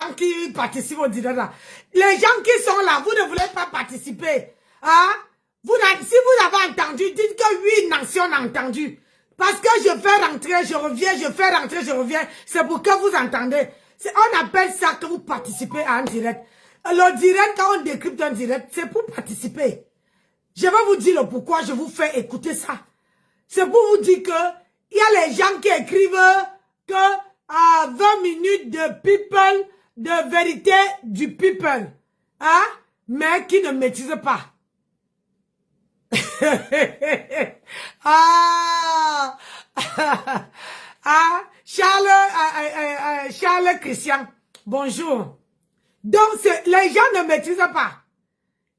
gens qui participent au direct là. Les gens qui sont là, vous ne voulez pas participer. Hein? Si vous avez entendu, dites que oui, Nancy, on a entendu. Parce que je fais rentrer, je reviens, je fais rentrer, je reviens. C'est pour que vous entendez. On appelle ça que vous participez à un direct. Le direct, quand on décrypte un direct, c'est pour participer. Je vais vous dire le pourquoi je vous fais écouter ça. C'est pour vous dire que il y a les gens qui écrivent que à 20 minutes de people, de vérité du people, hein, mais qui ne maîtrisent pas. Ah, ah, Charles Christian, bonjour. Donc, les gens ne maîtrisent pas.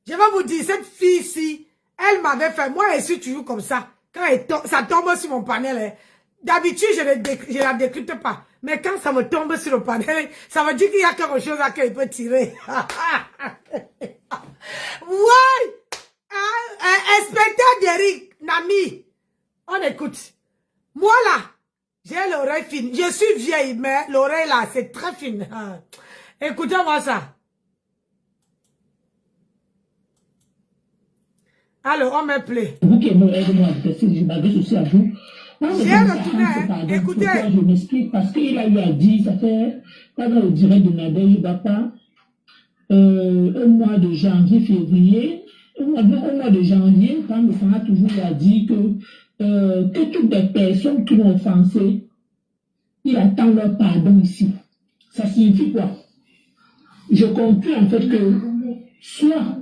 Je vais vous dire, cette fille-ci, elle m'avait fait, moi, je suis toujours comme ça. Quand ça tombe sur mon panel, d'habitude, je la décrypte pas. Mais quand ça me tombe sur le panel, ça veut dire qu'il y a quelque chose à qu'il peut tirer. Ouais! Inspecteur d'Eric, Nami, on écoute. Moi là, j'ai l'oreille fine. Je suis vieille, mais l'oreille là, c'est très fine. Écoutez-moi ça. Alors, on me plaît. Vous qui aimez aider-moi à détester, je m'adresse aussi à vous. J'ai retourné, écoutez. Je m'explique parce qu'il a eu à dire, ça fait pas dans le direct de Nadège Bapa, au mois de janvier, février, au mois de janvier, quand le Sénat toujours a dit que toutes les personnes qui l'ont offensé, il attend leur pardon ici. Ça signifie quoi? Je conclus en fait que soit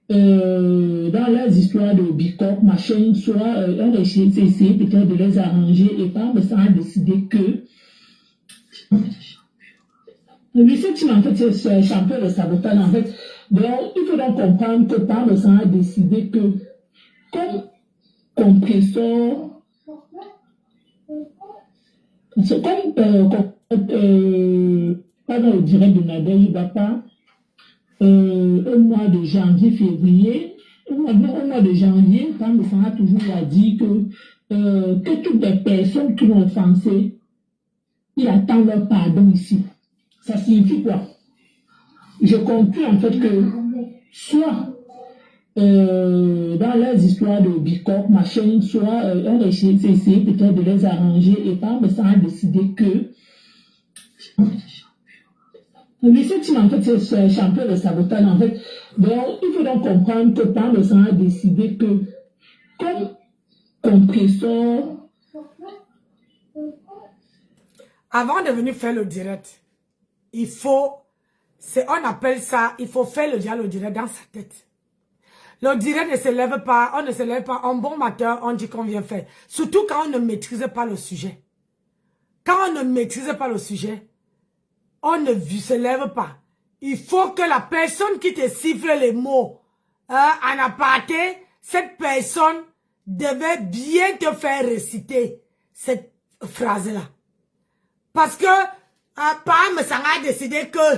dans les histoires de Bicop, machin, soit on a essayé peut-être de les arranger et par ça a décidé que le septième en fait c'est champion de sabotage en fait. Donc il faut donc comprendre que par ça a décidé que comme compresseur, c'est pas dans le direct de Nadège Bapa, au mois de janvier, février, au mois de janvier, quand le Sénat toujours a dit que toutes les personnes qui l'ont offensé, il attend leur pardon ici. Ça signifie quoi? Je conclus en fait que soit dans les histoires de Bicop, machin, soit on a essayé peut-être de les arranger et par ça a décidé que le septième, en fait, c'est champion de sabotage, en fait. Donc, il faut donc comprendre que par le sang a décidé que, comme compresseur... Avant de venir faire le direct, il faut, on appelle ça, il faut faire le direct dans sa tête. Le direct ne se lève pas, on ne se lève pas. Un bon matin, on dit qu'on vient faire. Surtout quand on ne maîtrise pas le sujet. Quand on ne maîtrise pas le sujet, on ne se lève pas. Il faut que la personne qui te siffle les mots en aparté, cette personne devait bien te faire réciter cette phrase-là. Parce que Pam, ça a décidé que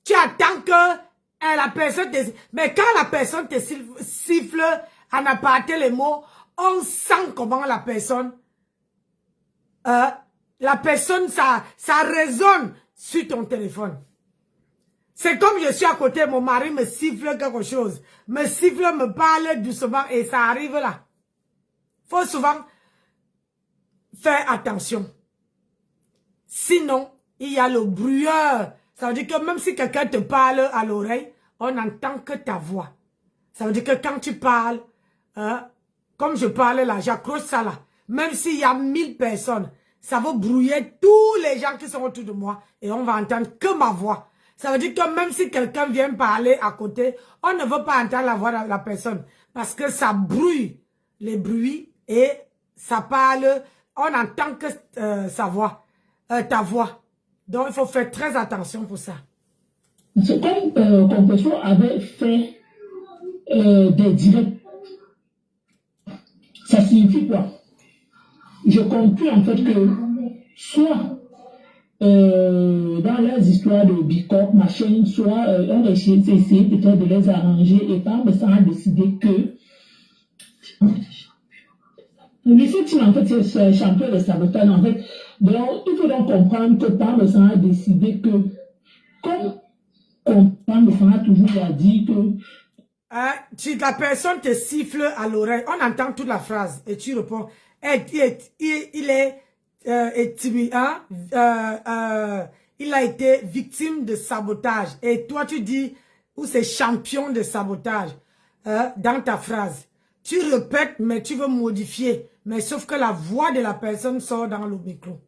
tu attends que la personne te... Mais quand la personne te siffle en aparté les mots, on sent comment la personne... ça résonne sur ton téléphone. C'est comme je suis à côté, mon mari me siffle quelque chose. Me siffle, me parle doucement et ça arrive là. Faut souvent faire attention. Sinon, il y a le brouilleur. Ça veut dire que même si quelqu'un te parle à l'oreille, on n'entend que ta voix. Ça veut dire que quand tu parles, comme je parlais là, j'accroche ça là. Même s'il y a 1000 personnes, ça va brouiller tous les gens qui sont autour de moi et on va entendre que ma voix. Ça veut dire que même si quelqu'un vient parler à côté, on ne veut pas entendre la voix de la personne parce que ça brouille les bruits et ça parle, on entend que sa voix, ta voix. Donc il faut faire très attention pour ça. C'est comme Compresseur avait fait des directs. Ça signifie quoi? Je conclus en fait que soit dans les histoires de Bicop, machin, soit on a essayé peut-être de les arranger et par ça a décidé que Lucien Tim, en fait, c'est champion de sabotage, en fait. Donc, il faut donc comprendre que Pam le sang a décidé que, comme Pam le sang a toujours dit que la personne te siffle à l'oreille, on entend toute la phrase et tu réponds, il a été victime de sabotage. Et toi, tu dis, ou c'est champion de sabotage dans ta phrase. Tu répètes, mais tu veux modifier. Mais sauf que la voix de la personne sort dans le micro.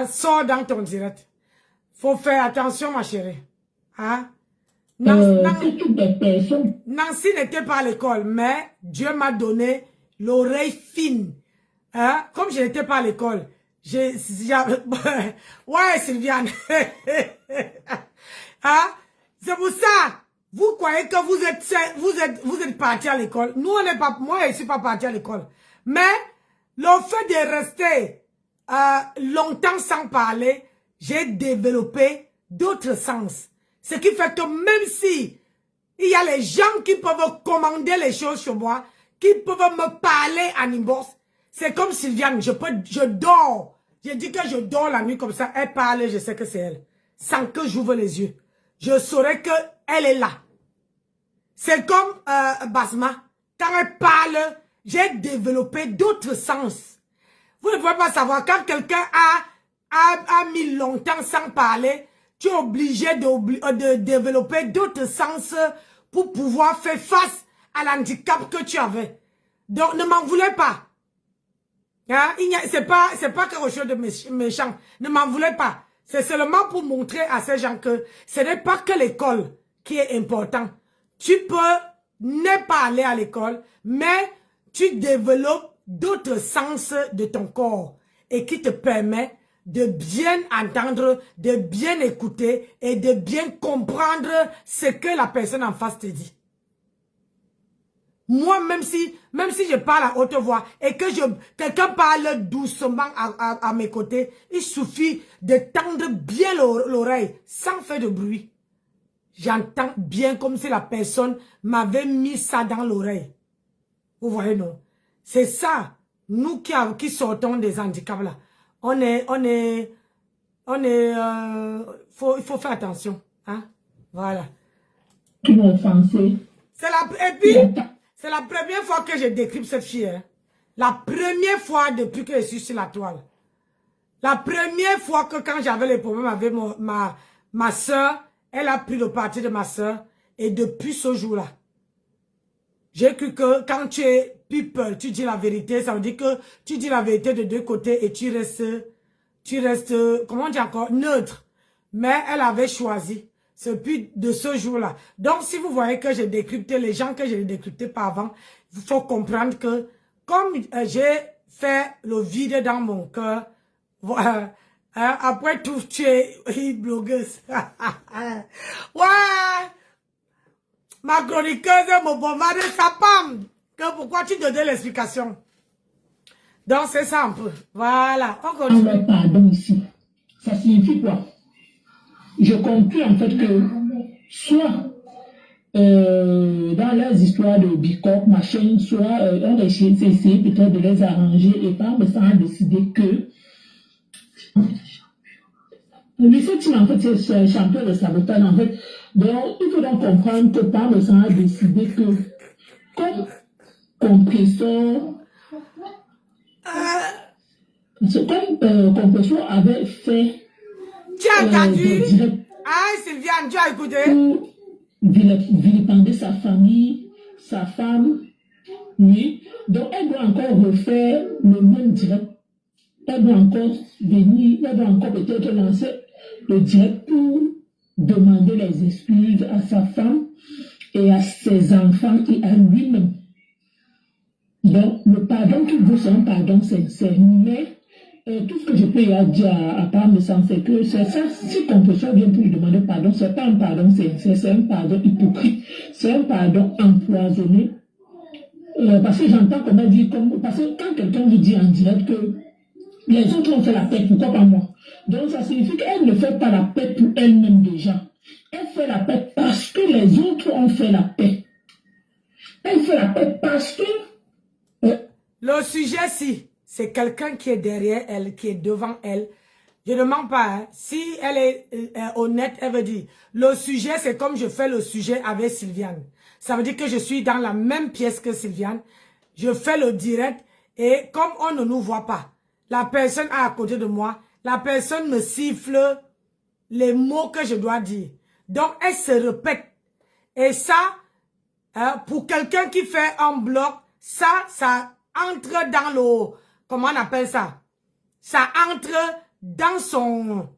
Sort dans ton direct. Faut faire attention, ma chérie. Nancy n'était pas à l'école, mais Dieu m'a donné l'oreille fine. Comme je n'étais pas à l'école, ouais, Sylviane. C'est pour ça, vous croyez que vous êtes parti à l'école. Nous, on n'est pas, moi, je ne suis pas parti à l'école. Mais le fait de rester longtemps sans parler, j'ai développé d'autres sens. Ce qui fait que même si il y a les gens qui peuvent commander les choses sur moi, qui peuvent me parler en inbox, c'est comme Sylviane, je dors. J'ai dit que je dors la nuit comme ça, elle parle, je sais que c'est elle. Sans que j'ouvre les yeux. Je saurais qu'elle est là. C'est comme Basma. Quand elle parle, j'ai développé d'autres sens. Vous ne pouvez pas savoir, quand quelqu'un a mis longtemps sans parler, tu es obligé de développer d'autres sens pour pouvoir faire face à l'handicap que tu avais. Donc, ne m'en voulez pas. C'est pas quelque chose de méchant. Ne m'en voulez pas. C'est seulement pour montrer à ces gens que ce n'est pas que l'école qui est important. Tu peux ne pas aller à l'école, mais tu développes d'autres sens de ton corps et qui te permet de bien entendre, de bien écouter et de bien comprendre ce que la personne en face te dit. Moi, même si je parle à haute voix et que quelqu'un parle doucement à mes côtés, il suffit de tendre bien l'oreille sans faire de bruit. J'entends bien comme si la personne m'avait mis ça dans l'oreille. Vous voyez, non? C'est ça, nous qui sortons des handicaps là. Il faut faire attention. Voilà. Qui m'ont offensé. Et puis, c'est la première fois que je décrypte cette fille. La première fois depuis que je suis sur la toile. La première fois que quand j'avais les problèmes avec ma soeur, elle a pris le parti de ma soeur. Et depuis ce jour-là, j'ai cru que quand tu es people, tu dis la vérité, ça veut dire que tu dis la vérité de deux côtés et tu restes, comment on dit encore, neutre. Mais elle avait choisi. C'est depuis de ce jour-là. Donc, si vous voyez que j'ai décrypté les gens que j'ai décryptés par avant, il faut comprendre que comme j'ai fait le vide dans mon cœur, après tout, tu es blogueuse. Ouais! Ma chroniqueuse me bombarde sa pomme. Que pourquoi tu te donnes l'explication? Donc, c'est ça un peu. Voilà. On continue. Pardon ici. Ça signifie quoi? Je conclus en fait que soit dans leurs histoires de bicoque, machin, soit on a essayé peut-être de les arranger et par ça a décidé que Lucien Tim, en fait, c'est champion de sabotage, en fait. Donc, il faut donc comprendre que par ça a décidé que comme compresseur, comme compresseur avait fait tu as entendu? Sylviane, tu as écouté? Pour vilipender sa famille, sa femme, oui. Donc, elle doit encore refaire le même direct. Elle doit encore venir, elle doit encore peut-être lancer le direct pour demander les excuses à sa femme et à ses enfants et à lui-même. Donc, le pardon qu'il veut, c'est un pardon sincère. Mais tout ce que je peux dire à part de ça, c'est que c'est ça, si compresseur vient pour lui demander pardon, c'est pas un pardon sincère, c'est un pardon hypocrite, c'est un pardon empoisonné. Parce que j'entends comment dire, parce que quand quelqu'un vous dit en direct que les autres ont fait la paix, pourquoi pas moi? Donc ça signifie qu'elle ne fait pas la paix pour elle-même déjà. Elle fait la paix parce que les autres ont fait la paix. Elle fait la paix parce que Le sujet, si c'est quelqu'un qui est derrière elle, qui est devant elle, je ne mens pas. Hein. Si elle est honnête, elle veut dire, le sujet, c'est comme je fais le sujet avec Sylviane. Ça veut dire que je suis dans la même pièce que Sylviane. Je fais le direct et comme on ne nous voit pas, la personne à côté de moi, la personne me siffle les mots que je dois dire. Donc, elle se répète. Et ça, pour quelqu'un qui fait un bloc, ça entre dans le... Comment on appelle ça? Ça entre dans son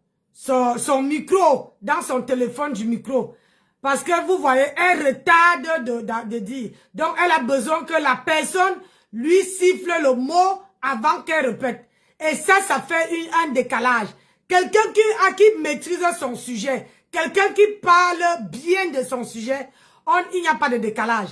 micro, dans son téléphone du micro. Parce que vous voyez, elle retarde de dire. Donc, elle a besoin que la personne lui siffle le mot avant qu'elle répète. Et ça fait un décalage. Quelqu'un qui maîtrise son sujet, quelqu'un qui parle bien de son sujet, il n'y a pas de décalage.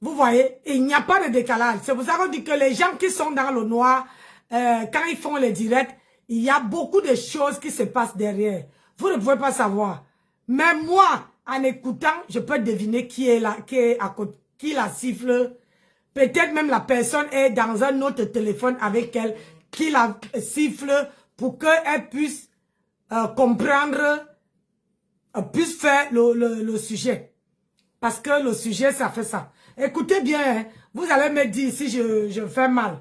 Vous voyez, il n'y a pas de décalage. C'est pour ça qu'on dit que les gens qui sont dans le noir, quand ils font les directs, il y a beaucoup de choses qui se passent derrière. Vous ne pouvez pas savoir. Mais moi, en écoutant, je peux deviner qui est là, qui la siffle. Peut-être même la personne est dans un autre téléphone avec elle, qui la siffle pour qu'elle puisse comprendre, puisse faire le sujet. Parce que le sujet, ça fait ça. Écoutez bien, hein, vous allez me dire si je fais mal.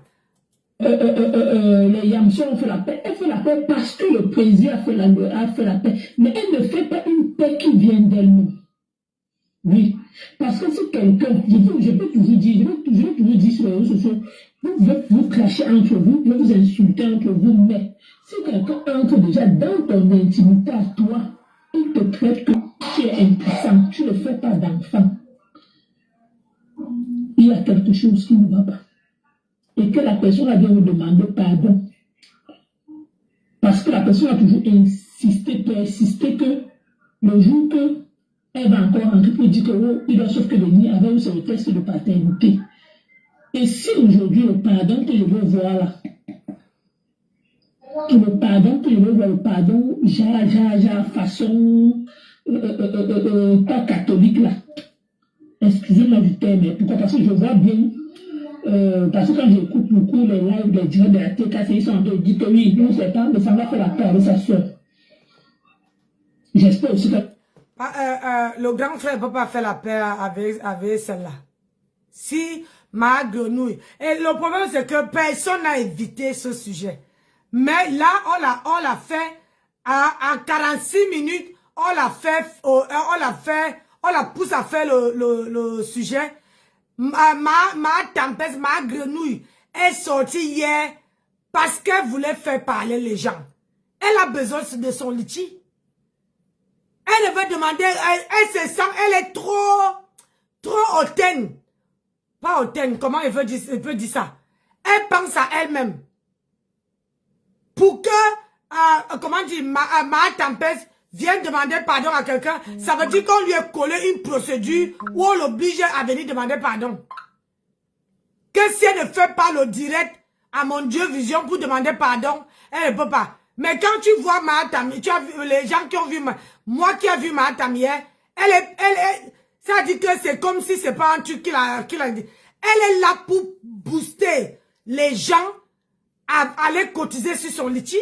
Les Yamsons ont fait la paix. Elle fait la paix parce que le président a fait la paix. Mais elle ne fait pas une paix qui vient d'elle-même. Oui. Parce que si quelqu'un, je peux toujours dire, je vais toujours dire sur les réseaux sociaux, vous crachez entre vous, vous insultez entre vous, mais si quelqu'un entre déjà dans ton intimité à toi, il te traite que tu es impuissant, tu ne fais pas d'enfant. Il y a quelque chose qui ne va pas. Et que la personne a bien vous demander pardon. Parce que la personne a toujours persisté que le jour que elle va encore rentrer pour dire que oh, il doit sauf que venir avec vous, c'est le test de paternité. Et si aujourd'hui le pardon que je veux voir là, le pardon que je veux voir, le pardon, façon pas catholique là, excusez-moi du terme, mais pourquoi? Parce que je vois bien. Parce que quand j'écoute beaucoup les lives des directs de la TKC, ils sont en train de dire que oui, nous c'est pas, mais ça va faire la paix avec sa soeur. J'espère aussi que... le grand frère ne peut pas faire la paix avec celle-là. Si ma grenouille... Et le problème, c'est que personne n'a évité ce sujet. Mais là, on l'a fait en 46 minutes, on la pousse à faire le sujet. Ma tempête, ma grenouille est sortie hier parce qu'elle voulait faire parler les gens. Elle a besoin de son litchi. Elle veut demander, elle se sent, elle est trop hautaine. Pas hautaine, comment elle peut dire ça? Elle pense à elle-même. Pour que, comment dire, ma tempête vient demander pardon à quelqu'un, ça veut dire qu'on lui a collé une procédure où on l'oblige à venir demander pardon. Que si elle ne fait pas le direct à mon Dieu Vision pour demander pardon, elle ne peut pas. Mais quand tu vois Mahatam, tu as vu les gens qui ont vu, moi qui ai vu Mahatam hier, ça dit que c'est comme si c'est pas un truc qu'il a dit. Elle est là pour booster les gens à aller cotiser sur son litchi.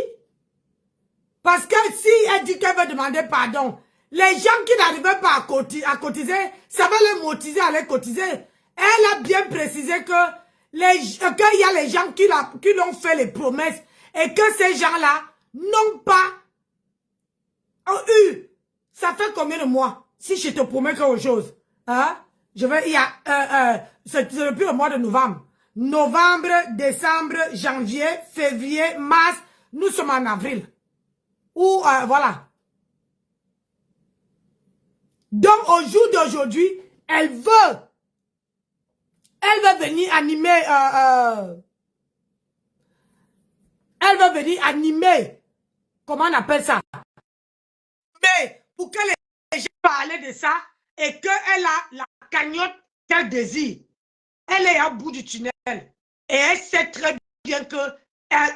Parce que si elle dit qu'elle veut demander pardon, les gens qui n'arrivaient pas à cotiser, ça va les motiver à aller cotiser. Elle a bien précisé que qu'il y a les gens qui l'ont fait les promesses et que ces gens-là n'ont pas eu. Ça fait combien de mois? Si je te promets quelque chose, hein? C'est depuis le mois de novembre. Novembre, décembre, janvier, février, mars, nous sommes en avril. Ou voilà. Donc au jour d'aujourd'hui, elle veut venir animer. Elle veut venir animer. Comment on appelle ça? Mais pour que les gens parlent de ça et qu'elle a la cagnotte qu'elle désire. Elle est au bout du tunnel. Et elle sait très bien que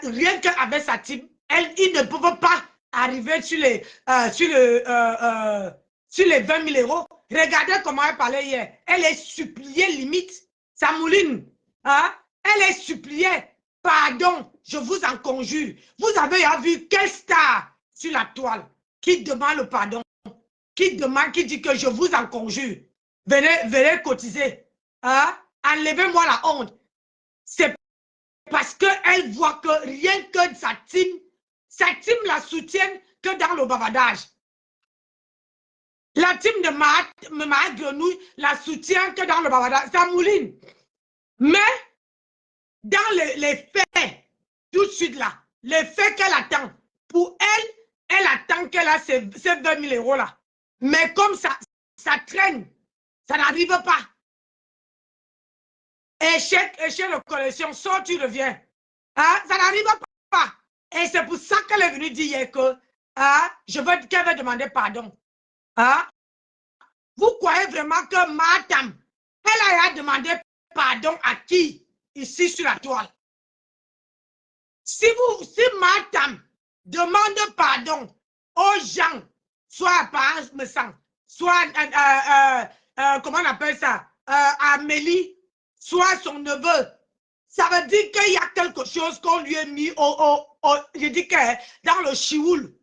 rien qu'avec sa team, ils ne peuvent pas arriver sur les 20 000 euros. Regardez comment elle parlait hier. Elle est suppliée limite. Ça mouline. Hein? Elle est suppliée. Pardon, je vous en conjure. Vous avez vu quelle star sur la toile qui demande le pardon, qui dit que je vous en conjure. Venez cotiser. Hein? Enlevez-moi la honte. C'est parce qu'elle voit que rien que sa team la soutienne que dans le bavardage. La team de ma Grenouille la soutient que dans le bavardage. Ça mouline. Mais dans les faits, tout de suite là, les faits qu'elle attend, pour elle, elle attend qu'elle a ces 20 000 euros là. Mais comme ça traîne, ça n'arrive pas. Échec de collection, sort, tu reviens. Hein? Ça n'arrive pas. Et c'est pour ça qu'elle est venue dire hier que qu'elle veut demander pardon. Hein? Vous croyez vraiment que madame, elle a demandé pardon à qui ici sur la toile? Si madame demande pardon aux gens, soit à Paris, me semble, soit comment on appelle ça, à Amélie, soit son neveu, ça veut dire qu'il y a quelque chose qu'on lui a mis je dis que dans le chioul.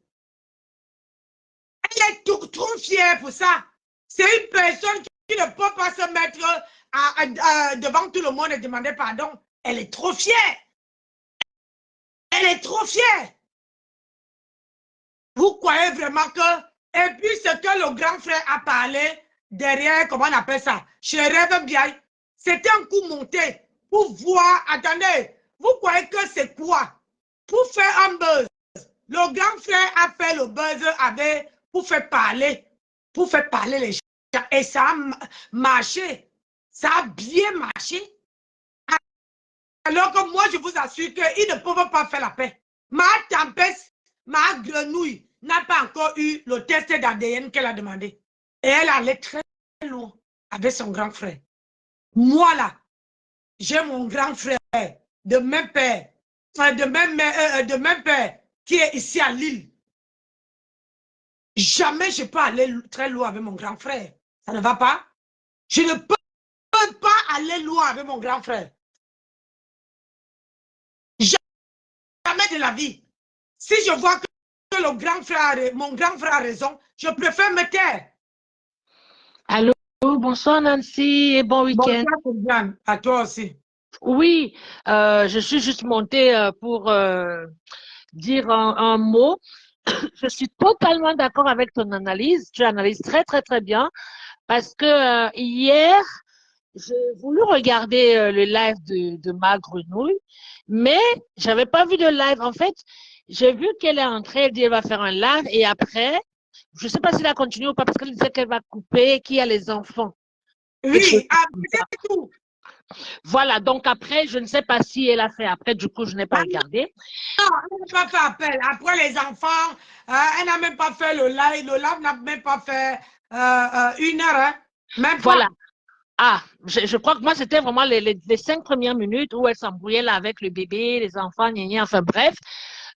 Elle est trop fière pour ça. C'est une personne qui ne peut pas se mettre devant tout le monde et demander pardon. Elle est trop fière. Elle est trop fière. Vous croyez vraiment que... Et puis ce que le grand frère a parlé derrière, comment on appelle ça, chez Rêve Bien, c'était un coup monté pour voir... Attendez, vous croyez que c'est quoi? Pour faire un buzz. Le grand frère a fait le buzz pour faire parler les gens. Et ça a marché. Ça a bien marché. Alors que moi, je vous assure qu'ils ne peuvent pas faire la paix. Ma tempête, ma grenouille n'a pas encore eu le test d'ADN qu'elle a demandé. Et elle allait très loin avec son grand frère. Moi, là, j'ai mon grand frère de même père, de même père, qui est ici à Lille. Jamais je peux aller très loin avec mon grand frère. Ça ne va pas. Je ne peux pas aller loin avec mon grand frère. Jamais de la vie. Si je vois que mon grand frère a raison, je préfère me taire. Allô, bonsoir Nancy et bon week-end. Bonsoir, à toi aussi. Oui, je suis juste montée pour dire un mot. Je suis totalement d'accord avec ton analyse. Tu analyses très, très, très bien parce que hier, j'ai voulu regarder le live de ma grenouille, mais j'avais pas vu de live. En fait, j'ai vu qu'elle est entrée, elle dit qu'elle va faire un live et après, je sais pas si elle a continué ou pas parce qu'elle disait qu'elle va couper, qu'il y a les enfants. Oui, c'est tout. Voilà, donc après, je ne sais pas si elle a fait après, du coup, je n'ai pas regardé. Non, elle n'a pas fait appel. Après les enfants, elle n'a même pas fait le live. Le live n'a même pas fait 1 heure. Hein. Même voilà. Pas. Ah, je crois que moi, c'était vraiment les 5 premières minutes où elle s'embrouillait là avec le bébé, les enfants, gna, enfin bref.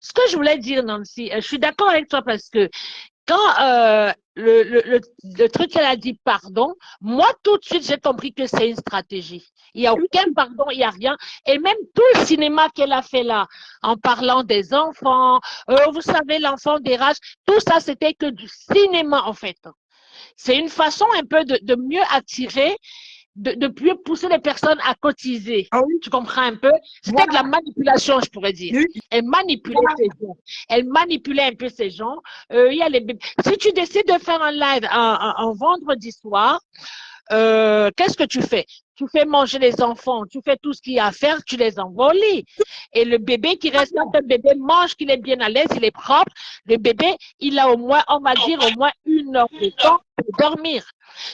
Ce que je voulais dire, Nancy, je suis d'accord avec toi parce que quand le truc qu'elle a dit pardon, moi tout de suite j'ai compris que c'est une stratégie. Il n'y a aucun pardon, il n'y a rien. Et même tout le cinéma qu'elle a fait là, en parlant des enfants, vous savez, l'enfant des rages, tout ça c'était que du cinéma en fait. C'est une façon un peu de mieux attirer, de mieux pousser les personnes à cotiser. Ah oui. Tu comprends un peu? C'était de la manipulation, je pourrais dire. Oui. Elle manipulait ces gens. Elle manipulait un peu ces gens. Il y a les bébés. Si tu décides de faire un live un vendredi soir, qu'est-ce que tu fais? Tu fais manger les enfants, tu fais tout ce qu'il y a à faire, tu les envoies au lit. Et le bébé qui reste là, le bébé mange, qu'il est bien à l'aise, il est propre. Le bébé, il a au moins, on va dire, au moins 1 heure de temps pour dormir.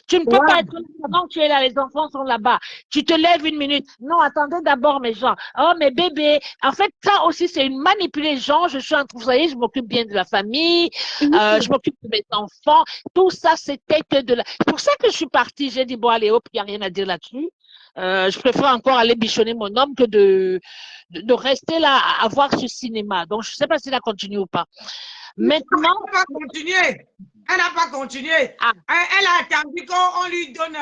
Tu ne peux pas être là pendant que tu es là, les enfants sont là-bas. Tu te lèves 1 minute. Non, attendez d'abord mes gens. Oh, mes bébés. En fait, ça aussi, c'est une manipuler les gens. Je suis en train, vous voyez, je m'occupe bien de la famille, je m'occupe de mes enfants. Tout ça, c'était que de la... C'est pour ça que je suis partie. J'ai dit, bon, allez, hop, il n'y a rien à dire là-dessus. Je préfère encore aller bichonner mon homme que de rester là à voir ce cinéma. Donc, je ne sais pas s'il a continué ou pas. Maintenant. Elle n'a pas continué. Elle n'a pas continué. Ah. Elle a attendu qu'on lui donne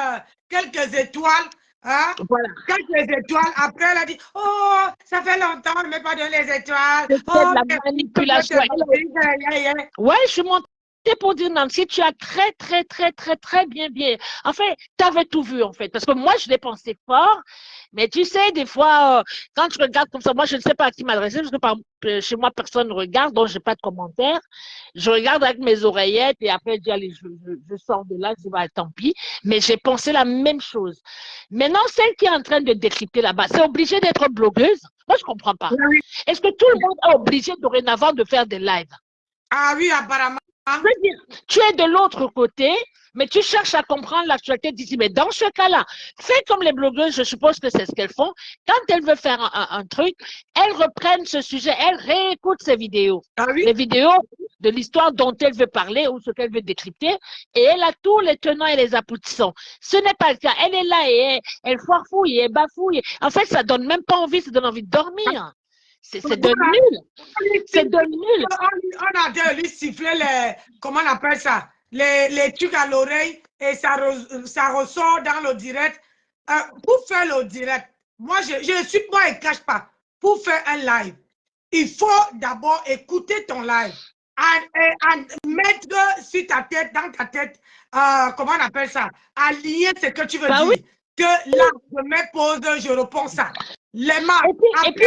quelques étoiles Hein? Voilà. Quand les étoiles, après, elle a dit, oh, ça fait longtemps, on ne m'a pas donné les étoiles. C'est Oh, de la mais manipulation. Ouais, je suis montée pour dire, Nancy, tu as très bien. En fait, tu avais tout vu, en fait. Parce que moi, je l'ai pensé fort. Mais tu sais, des fois, quand tu regardes comme ça, moi, je ne sais pas à qui m'adresser, parce que chez moi, personne ne regarde, donc je n'ai pas de commentaires. Je regarde avec mes oreillettes et après, je dis, allez, je sors de là, je dis, bah, tant pis. Mais j'ai pensé la même chose. Maintenant, celle qui est en train de décrypter là-bas, c'est obligé d'être blogueuse? Moi, je ne comprends pas. Est-ce que tout le monde est obligé dorénavant de faire des lives? Ah oui, apparemment. Je veux dire, tu es de l'autre côté, mais tu cherches à comprendre l'actualité d'ici. Mais dans ce cas-là, fais comme les blogueuses, je suppose que c'est ce qu'elles font. Quand elles veulent faire un truc, elles reprennent ce sujet, elles réécoutent ces vidéos. Ah oui? Les vidéos de l'histoire dont elle veut parler ou ce qu'elle veut décrypter, et elle a tous les tenants et les aboutissants. Ce n'est pas le cas. Elle est là et elle foirefouille et elle bafouille. En fait, ça donne même pas envie, ça donne envie de dormir. C'est de nul. C'est de nul. On a de lui siffler les, comment on appelle ça, les trucs à l'oreille et ça ressort dans le direct. Pour faire le direct, moi, je ne suis pas et cache pas. Pour faire un live, il faut d'abord écouter ton live et mettre sur ta tête, dans ta tête, comment on appelle ça, aligner ce que tu veux dire. Oui. Que là, je mets pause, je réponds ça. Les mains. Et puis,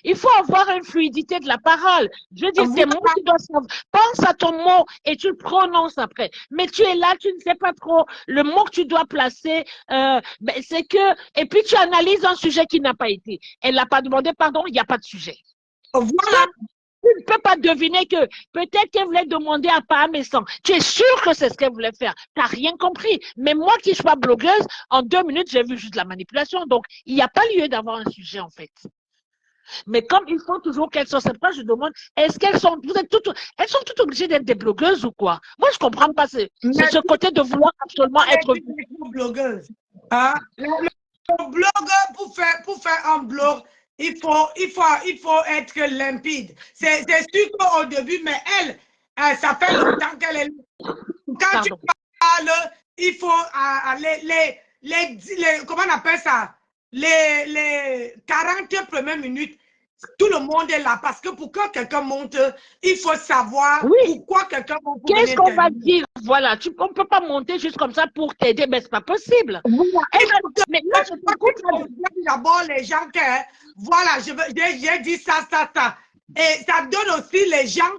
il faut avoir une fluidité de la parole. Je veux dire, tes mots, tu dois savoir. Pense à ton mot et tu le prononces après. Mais tu es là, tu ne sais pas trop le mot que tu dois placer. C'est que, et puis tu analyses un sujet qui n'a pas été. Elle n'a pas demandé pardon, il n'y a pas de sujet. Voilà. Tu ne peux pas deviner que peut-être qu'elle voulait demander à Pam et sang. Tu es sûr que c'est ce qu'elle voulait faire. Tu n'as rien compris. Mais moi qui ne suis pas blogueuse, en 2 minutes, j'ai vu juste la manipulation. Donc, il n'y a pas lieu d'avoir un sujet, en fait. Mais comme il faut toujours qu'elles soient sympas, je demande, est-ce qu'elles sont, elles sont toutes obligées d'être des blogueuses ou quoi? Moi, je ne comprends pas. C'est ce côté de vouloir absolument être blogueuse. Hein? Le blog, pour faire un blog, il faut être limpide. C'est sûr qu'au début, mais elle, ça fait longtemps qu'elle est là. Quand tu parles, il faut comment on appelle ça? Les 40 premières minutes, tout le monde est là parce que pour que quelqu'un monte, il faut savoir pourquoi quelqu'un monte. Qu'est-ce qu'on va dire? Voilà, on ne peut pas monter juste comme ça pour t'aider, mais ce n'est pas possible. Mais là, je peux d'abord les gens que, voilà, j'ai dit ça. Et ça donne aussi les gens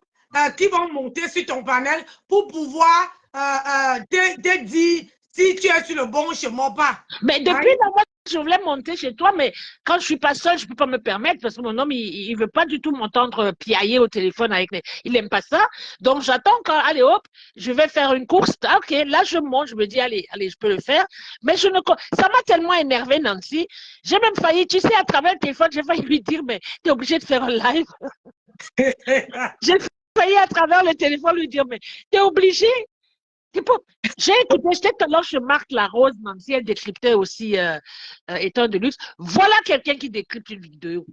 qui vont monter sur ton panel pour pouvoir te dire si tu es sur le bon chemin ou pas. Mais depuis d'abord, je voulais monter chez toi, mais quand je ne suis pas seule, je ne peux pas me permettre parce que mon homme, il ne veut pas du tout m'entendre piailler au téléphone avec il n'aime pas ça. Donc, j'attends quand, allez hop, je vais faire une course. Ok, là, je monte, je me dis, allez, je peux le faire. Mais ça m'a tellement énervé, Nancy. J'ai même failli, tu sais, à travers le téléphone, j'ai failli lui dire, mais tu es obligé de faire un live. J'ai failli à travers le téléphone lui dire, mais tu es obligé. J'ai écouté, j'étais tout à l'heure chez Marc Larose, même si elle décryptait aussi État de luxe. Voilà quelqu'un qui décrypte une vidéo.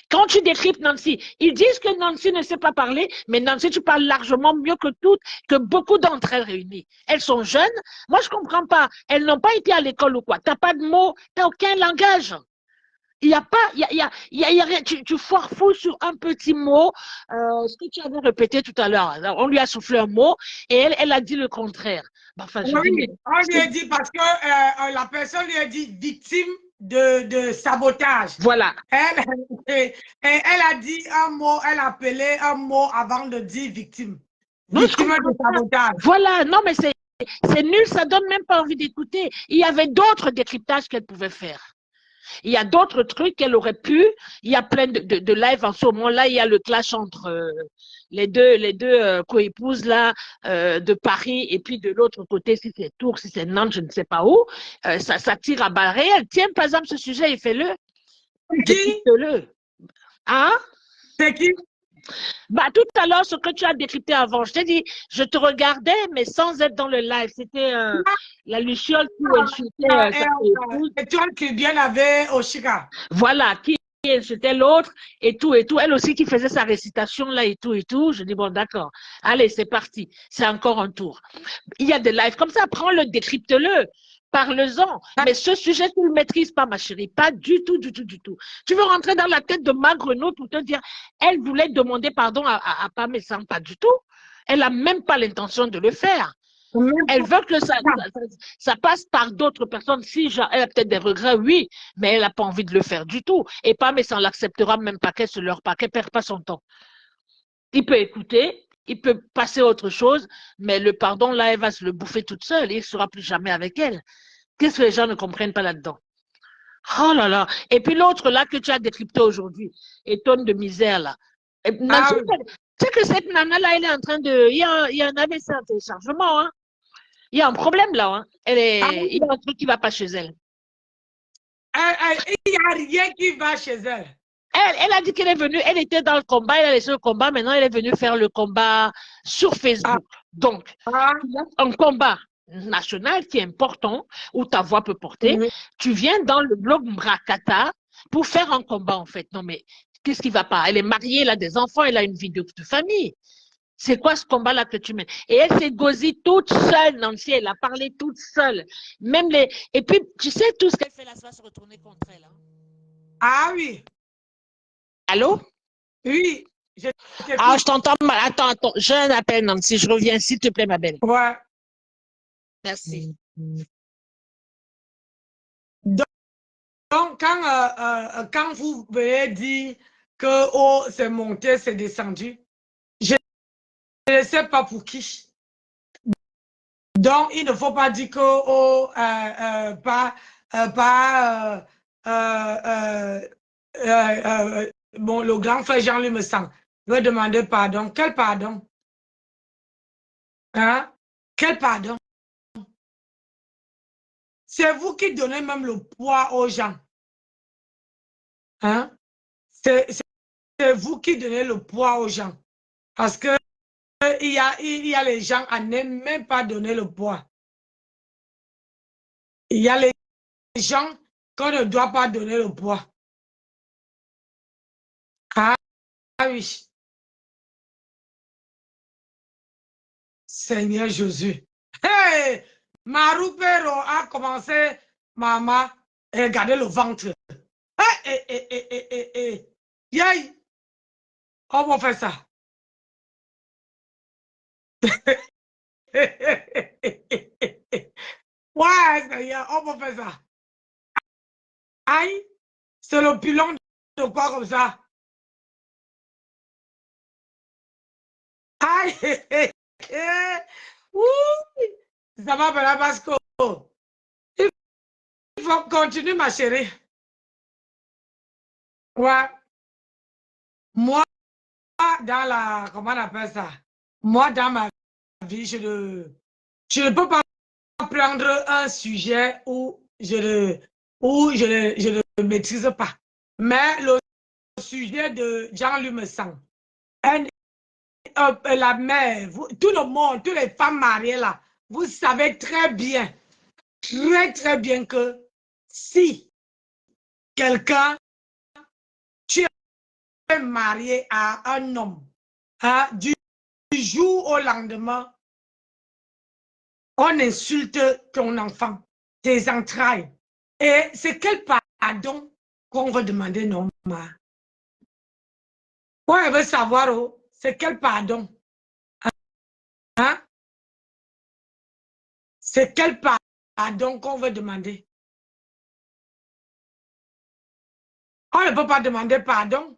Quand tu décryptes Nancy, ils disent que Nancy ne sait pas parler, mais Nancy, tu parles largement mieux que beaucoup d'entre elles réunies. Elles sont jeunes. Moi, je ne comprends pas. Elles n'ont pas été à l'école ou quoi. Tu n'as pas de mots, tu n'as aucun langage. Il n'y a pas, il y a rien. Tu foirefouilles sur un petit mot, ce que tu avais répété tout à l'heure. On lui a soufflé un mot et elle a dit le contraire. Enfin, on lui a dit parce que la personne lui a dit victime de sabotage. Voilà. Elle a dit un mot, elle a appelé un mot avant de dire victime. Victime de sabotage. Voilà, non mais c'est nul, ça donne même pas envie d'écouter. Il y avait d'autres décryptages qu'elle pouvait faire. Il y a d'autres trucs qu'elle aurait pu. Il y a plein de lives en ce moment-là. Il y a le clash entre les deux coépouses là de Paris et puis de l'autre côté, si c'est Tours, si c'est Nantes, je ne sais pas où. Ça tire à balles réelles. Tiens, par exemple, ce sujet, et fais-le. Décrypte-le. Hein? C'est qui? Bah, tout à l'heure, ce que tu as décrypté avant, je t'ai dit, je te regardais, mais sans être dans le live. C'était la Luciole qui insultait et toi qui bien avait Oshika. Voilà, qui insultait l'autre et tout. Elle aussi qui faisait sa récitation là et tout. Je dis, bon, d'accord. Allez, c'est parti. C'est encore un tour. Il y a des lives comme ça. Prends-le, décrypte-le. Parle-en. Mais ce sujet, tu ne le maîtrises pas, ma chérie. Pas du tout, du tout, du tout. Tu veux rentrer dans la tête de Magrenaud pour te dire, elle voulait demander pardon à Pam Essang. Pas du tout. Elle n'a même pas l'intention de le faire. Elle veut que ça passe par d'autres personnes. Si elle a peut-être des regrets, oui, mais elle n'a pas envie de le faire du tout. Et Pam Essang l'acceptera même pas qu'elle se leur pas, qu'elle ne perd pas son temps. Il peut écouter, il peut passer à autre chose, mais le pardon, là, elle va se le bouffer toute seule et il ne sera plus jamais avec elle. Qu'est-ce que les gens ne comprennent pas là-dedans? Oh là là. Et puis l'autre là que tu as décrypté aujourd'hui, étonne de misère là. Tu sais que cette nana là, elle est en train de. Il y a un AVC en téléchargement. Hein. Il y a un problème là. Hein. Il y a un truc qui ne va pas chez elle. Il n'y a rien qui va chez elle. Elle a dit qu'elle est venue, elle était dans le combat, elle a laissé le combat, maintenant elle est venue faire le combat sur Facebook. Donc, un combat national qui est important, où ta voix peut porter, tu viens dans le blog Mrakata pour faire un combat en fait. Non mais, qu'est-ce qui ne va pas? Elle est mariée, elle a des enfants, elle a une vie de famille. C'est quoi ce combat-là que tu mènes? Et elle s'est gosée toute seule, Nancy, elle a parlé toute seule. Même les... Et puis, tu sais, tout ce qu'elle fait là, ça va se retourner contre elle. Hein? Ah oui. Allô? Oui. Je t'entends mal. Attends. J'ai un appel, Nancy. Je reviens, s'il te plaît, ma belle. Ouais. Merci. Donc quand vous venez dire que c'est monté, c'est descendu, je ne sais pas pour qui. Donc, il ne faut pas dire que bon, le grand frère Jean-Luc me sent. Veut demander pardon. Quel pardon? Hein? Quel pardon? C'est vous qui donnez même le poids aux gens. Hein? C'est vous qui donnez le poids aux gens. Parce que il y a les gens à ne même pas donner le poids. Il y a les gens qu'on ne doit pas donner le poids. Ah oui. Seigneur Jésus. Hey! Marupero a commencé, maman, à regarder le ventre. Yay! On va faire ça. Ouais, Seigneur, on va faire ça. Aïe, c'est le pilon de quoi comme ça? Aïe, ça va faire parce que il faut continuer, ma chérie. Ouais. Moi, dans la, comment on appelle ça? Moi, dans ma vie, je ne peux pas prendre un sujet où je ne maîtrise pas. Mais le sujet de Jean-Luc Messan, la mère, tout le monde, toutes les femmes mariées là, vous savez très bien que si quelqu'un, tu es marié à un homme, hein, du jour au lendemain, on insulte ton enfant, tes entrailles. Et c'est quel pardon qu'on va demander, non? Moi, je veux savoir, c'est quel pardon? Hein? C'est quel pardon qu'on veut demander? On ne peut pas demander pardon.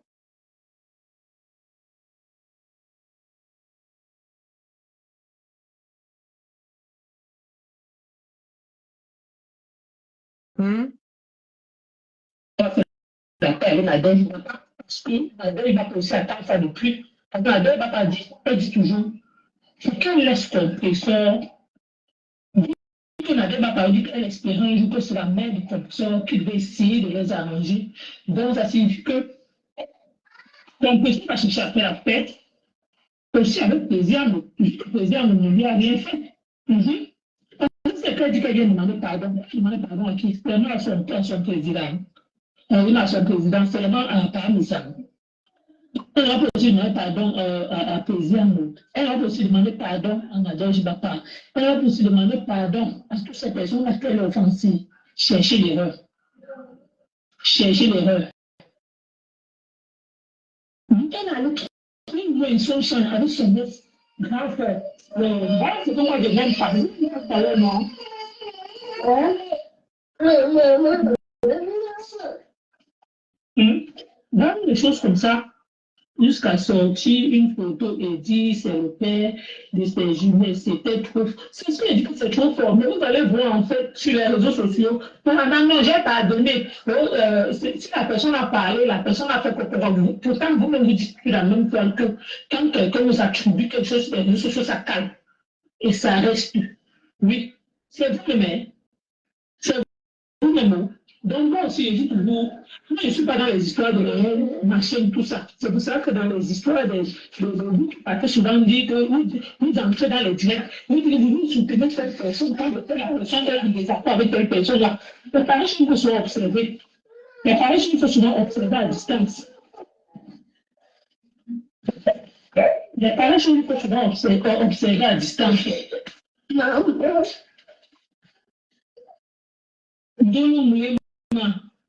Elle n'a pas parce que Nadège va aussi attendre ça depuis. Parce que Nadège va pas dire, elle dit toujours, c'est qu'elle laisse compresseur. Que Nadège va pas dire qu'elle espérait un jour que c'est la mère du compresseur qui devait essayer de les arranger. Donc ça signifie que compresseur va chercher à faire la fête. Aussi avec plaisir, ne lui a rien fait. C'est qu'elle dit qu'elle vient demander pardon. Elle demande pardon à qui? Seulement à son président. On à son président, seulement à Pam Essang. Elle va aussi demander pardon à Péziamo. Elle va aussi demander pardon à Nadège Bapa. Elle va aussi demander pardon à toutes ces personnes à qui elle est offensive. Cherchez l'erreur. Cherchez l'erreur. Elle a le une solution avec son grand frère. Voilà ce que moi je viens de parler. Non? Dans des choses comme ça, jusqu'à sortir une photo et dire c'est le père de ses jumelles, c'était trop. C'est ce que je dis que c'est trop fort. Mais vous allez voir en fait sur les réseaux sociaux. Pendant non, j'ai pardonné. Si la personne a parlé, la personne a fait quoi pour vous. Pourtant, vous-même vous dites la même chose que quand quelqu'un vous attribue quelque chose sur les réseaux sociaux, ça calme. Et ça reste. Oui, c'est vous-même. C'est vous-même. Donc, moi aussi, je dis toujours, moi, je ne suis pas dans les histoires de machin, tout ça. C'est pour ça que dans les histoires vous partez souvent dire que vous entrez dans les directs, vous soutenez cette personne, quand la personne est en désaccord avec telle personne là. Les parents, il faut souvent observer. Les parents, il faut souvent observer à distance. Les parents, il faut souvent observer à distance.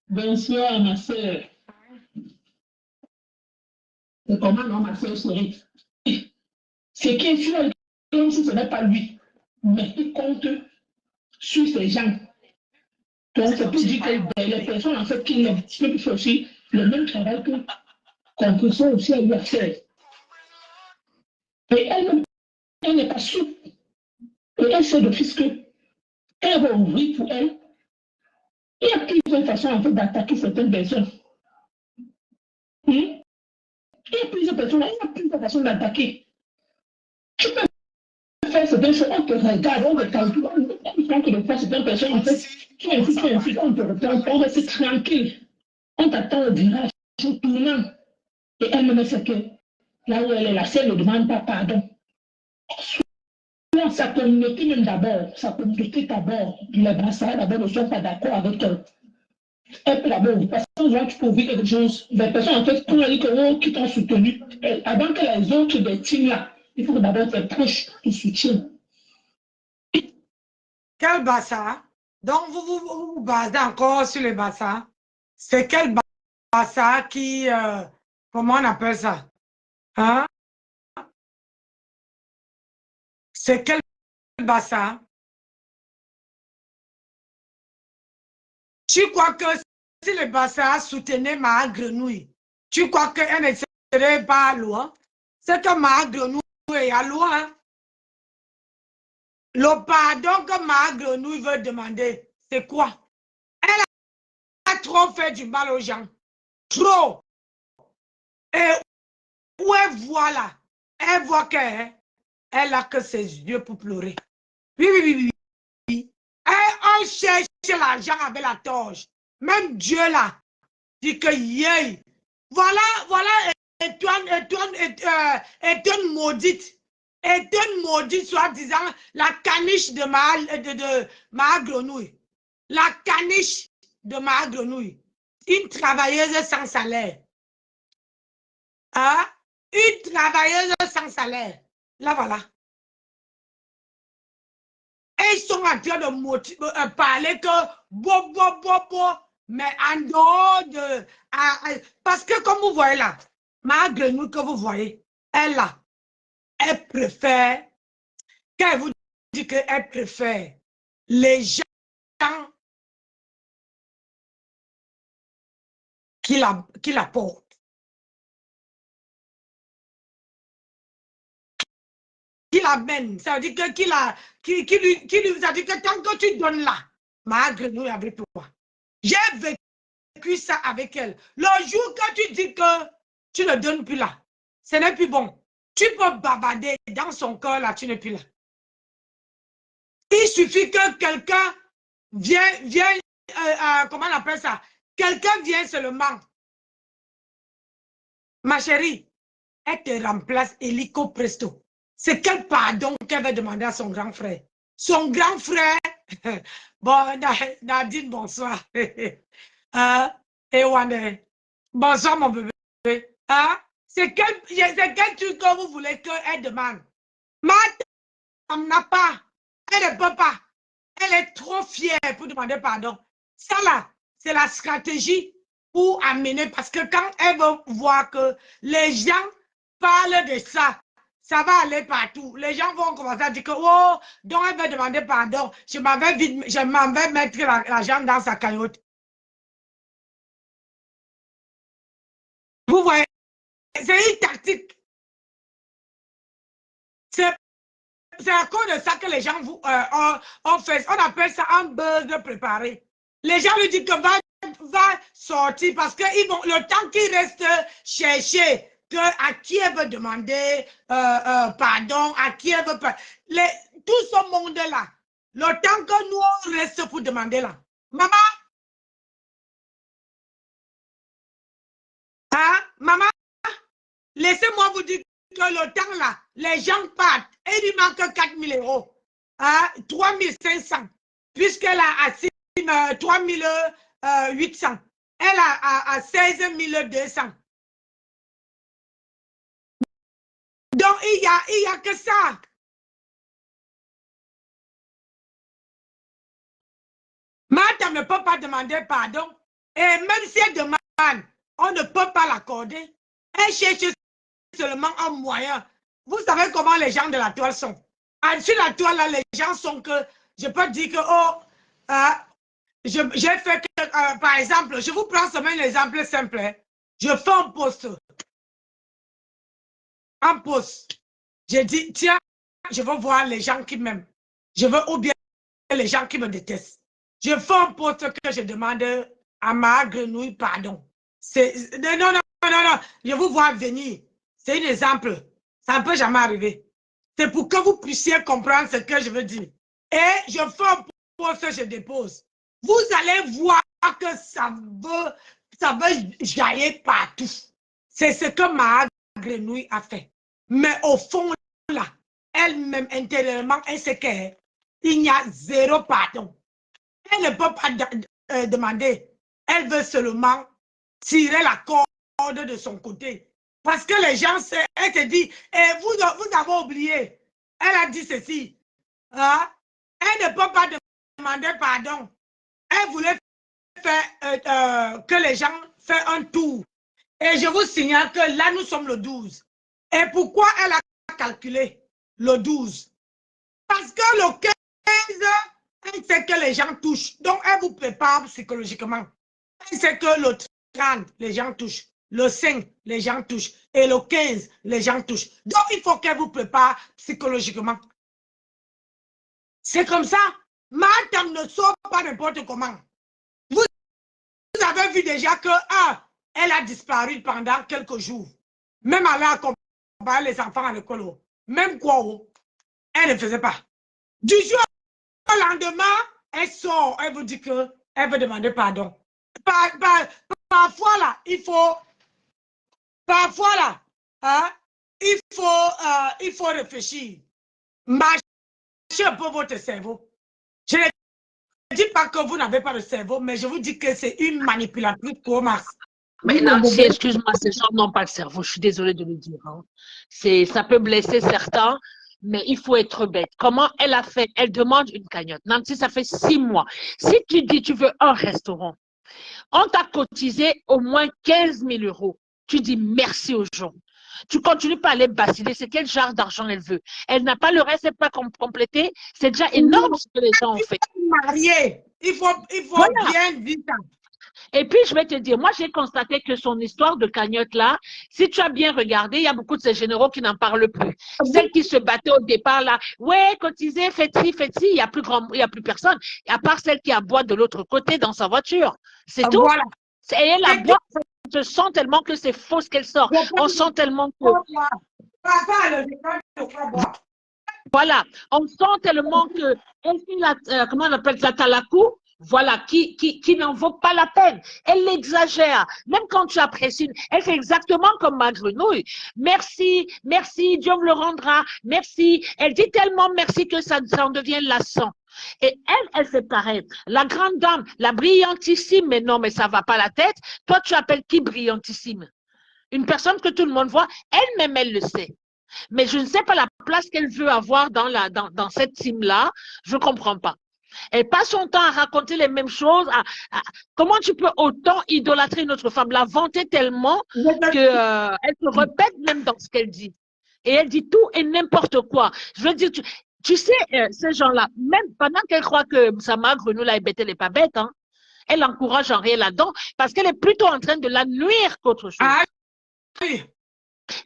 Bonsoir, ma soeur. C'est comment non, ma soeur serait. C'est qui est sûr, comme si ce n'est pas lui. Mais il compte sur ces gens. Donc, c'est pour dire que les personnes, en fait, qui peuvent faire aussi le même travail que qu'on aussi à lui à faire. Et elle n'est pas sûre. Et elle sait d'office que elle va ouvrir pour elle. Il y a plusieurs façons, en fait, d'attaquer certaines personnes. Il y a plusieurs personnes, il y a plusieurs façons d'attaquer. Tu peux faire certaines choses, on te regarde, on te calcule, on te le faire certaines personnes, en fait, tu insultes, on te regarde, on reste tranquille. On t'attend au virage, au tournant. Et elle-même sait que là où elle est, la scène ne demande pas pardon. Sa communauté même d'abord, sa communauté d'abord, les brassards d'abord ne sont pas d'accord avec elle. Elle peut d'abord, parce que tu peux ouvrir quelque chose, les personnes en fait, quand elle dit qui t'ont soutenu, avant que les autres des teams là, il faut d'abord tes proches te soutiennent. Quel bassin? Donc, vous basez encore sur les bassins. C'est quel bassin qui, comment on appelle ça? Hein? C'est quel bassin? Tu crois que si le bassin soutenait ma grenouille, tu crois qu'elle ne serait pas loin? C'est que ma grenouille est à loin. Le pardon que ma grenouille veut demander, c'est quoi? Elle a trop fait du mal aux gens. Trop. Et où elle voit là? Elle voit qu'elle a que ses yeux pour pleurer. Oui. On cherche l'argent avec la torche. Même Dieu là dit que yé. Voilà, Étonne maudite. Étonne maudite, soi-disant, la caniche de ma grenouille. La caniche de ma grenouille. Une travailleuse sans salaire. Hein? Une travailleuse sans salaire. Là, voilà. Et ils sont en train de parler que bo. Mais en dehors de... parce que comme vous voyez là, ma grenouille que vous voyez, elle préfère, quand elle vous dit qu'elle préfère les gens qui la portent. Qui l'amène, ça veut dire que ça veut dire que tant que tu donnes là, ma grenouille avec toi. J'ai vécu ça avec elle. Le jour que tu dis que tu ne donnes plus là, ce n'est plus bon. Tu peux bavarder dans son cœur là, tu n'es plus là. Il suffit que quelqu'un vienne, comment on appelle ça? Quelqu'un vient seulement. Ma chérie, elle te remplace illico presto. C'est quel pardon qu'elle va demander à son grand frère? Son grand frère, bon, Nadine, bonsoir. Ewane, bonsoir mon bébé. C'est quel truc que vous voulez qu'elle demande? Madame n'a pas. Elle ne peut pas. Elle est trop fière pour demander pardon. Ça là, c'est la stratégie pour amener, parce que quand elle veut voir que les gens parlent de ça, ça va aller partout. Les gens vont commencer à dire que, oh, donc elle veut demander pardon. Je m'en vais mettre la jambe dans sa cagnotte. Vous voyez, c'est une tactique. C'est à cause de ça que les gens on appelle ça un buzz préparé. Les gens lui disent que va sortir parce que le temps qu'il reste chercher à qui elle veut demander pardon, à qui elle veut... tout ce monde-là, le temps que nous on reste pour demander là. Maman, hein, maman, laissez-moi vous dire que le temps là, les gens partent et il manque 4 000 euros, hein, 3 500, puisqu'elle a assis 3 800. Elle a 16 200. Donc, il y a que ça. Madame ne peut pas demander pardon. Et même si elle demande, on ne peut pas l'accorder. Elle cherche seulement un moyen. Vous savez comment les gens de la toile sont. Sur la toile, là, les gens sont que, je peux dire que, oh, j'ai fait que, par exemple, je vous prends seulement un exemple simple. Hein. Je fais un post. Un post. Je dis, tiens, je veux voir les gens qui m'aiment. Je veux ou bien les gens qui me détestent. Je fais un post que je demande à ma grenouille pardon. Non, je vous vois venir. C'est un exemple. Ça ne peut jamais arriver. C'est pour que vous puissiez comprendre ce que je veux dire. Et je fais un post, je dépose. Vous allez voir que ça veut jaillir partout. C'est ce que ma grenouille a fait. Mais au fond, là, elle-même, intérieurement, elle sait qu'il n'y a zéro pardon. Elle ne peut pas demander. Elle veut seulement tirer la corde de son côté. Parce que les gens, elle te dit, vous avez oublié. Elle a dit ceci. Hein? Elle ne peut pas demander pardon. Elle voulait faire que les gens fassent un tour. Et je vous signale que là, nous sommes le 12. Et pourquoi elle a calculé le 12? Parce que le 15, elle sait que les gens touchent. Donc, elle vous prépare psychologiquement. Elle sait que le 30, les gens touchent. Le 5, les gens touchent. Et le 15, les gens touchent. Donc, il faut qu'elle vous prépare psychologiquement. C'est comme ça. Madame ne sort pas n'importe comment. Vous avez vu déjà que elle a disparu pendant quelques jours. Même elle a accompagné les enfants à l'école. Même quoi, elle ne faisait pas. Du jour au lendemain, elle sort, elle vous dit qu'elle veut demander pardon. Parfois là, il faut... Parfois là, hein, il faut réfléchir. Marchez un peu votre cerveau. Je ne dis pas que vous n'avez pas de cerveau, mais je vous dis que c'est une manipulatrice pour Mars. Mais Nancy, excuse-moi, ces gens n'ont pas le cerveau. Je suis désolée de le dire. Hein. Ça peut blesser certains, mais il faut être bête. Comment elle a fait? Elle demande une cagnotte. Nancy, ça fait 6 mois. Si tu dis tu veux un restaurant, on t'a cotisé au moins 15 000 euros. Tu dis merci aux gens. Tu continues pas à les bassiner. C'est quel genre d'argent elle veut? Elle n'a pas le reste, c'est pas complété. C'est déjà énorme ce que les gens ont fait. Il faut voilà. Bien dire ça. Et puis, je vais te dire, moi, j'ai constaté que son histoire de cagnotte là, si tu as bien regardé, il y a beaucoup de ces généraux qui n'en parlent plus. Celles qui se battaient au départ là, ouais, cotiser, faites ci, il y a plus personne. À part celle qui aboie de l'autre côté dans sa voiture. C'est tout. Voilà. Et elle aboie, on sent tellement que c'est faux ce qu'elle sort. On sent tellement que... Voilà, on sent tellement que, comment on appelle ça, talakou, voilà, qui n'en vaut pas la peine. Elle l'exagère. Même quand tu apprécies, elle fait exactement comme ma grenouille. Merci, merci, Dieu me le rendra, merci. Elle dit tellement merci que ça en devient lassant. Et elle fait pareil. La grande dame, la brillantissime, mais non, mais ça va pas la tête. Toi, tu appelles qui brillantissime? Une personne que tout le monde voit, elle-même, elle le sait. Mais je ne sais pas la place qu'elle veut avoir dans cette team-là. Je ne comprends pas. Elle passe son temps à raconter les mêmes choses. Comment tu peux autant idolâtrer une autre femme, la vanter tellement qu'elle se répète même dans ce qu'elle dit. Et elle dit tout et n'importe quoi. Je veux dire, tu sais, ces gens-là, même pendant qu'elle croit que sa mère Grenouille est bête, elle n'est pas bête, hein, elle encourage en rien là-dedans parce qu'elle est plutôt en train de la nuire qu'autre chose. Ah oui.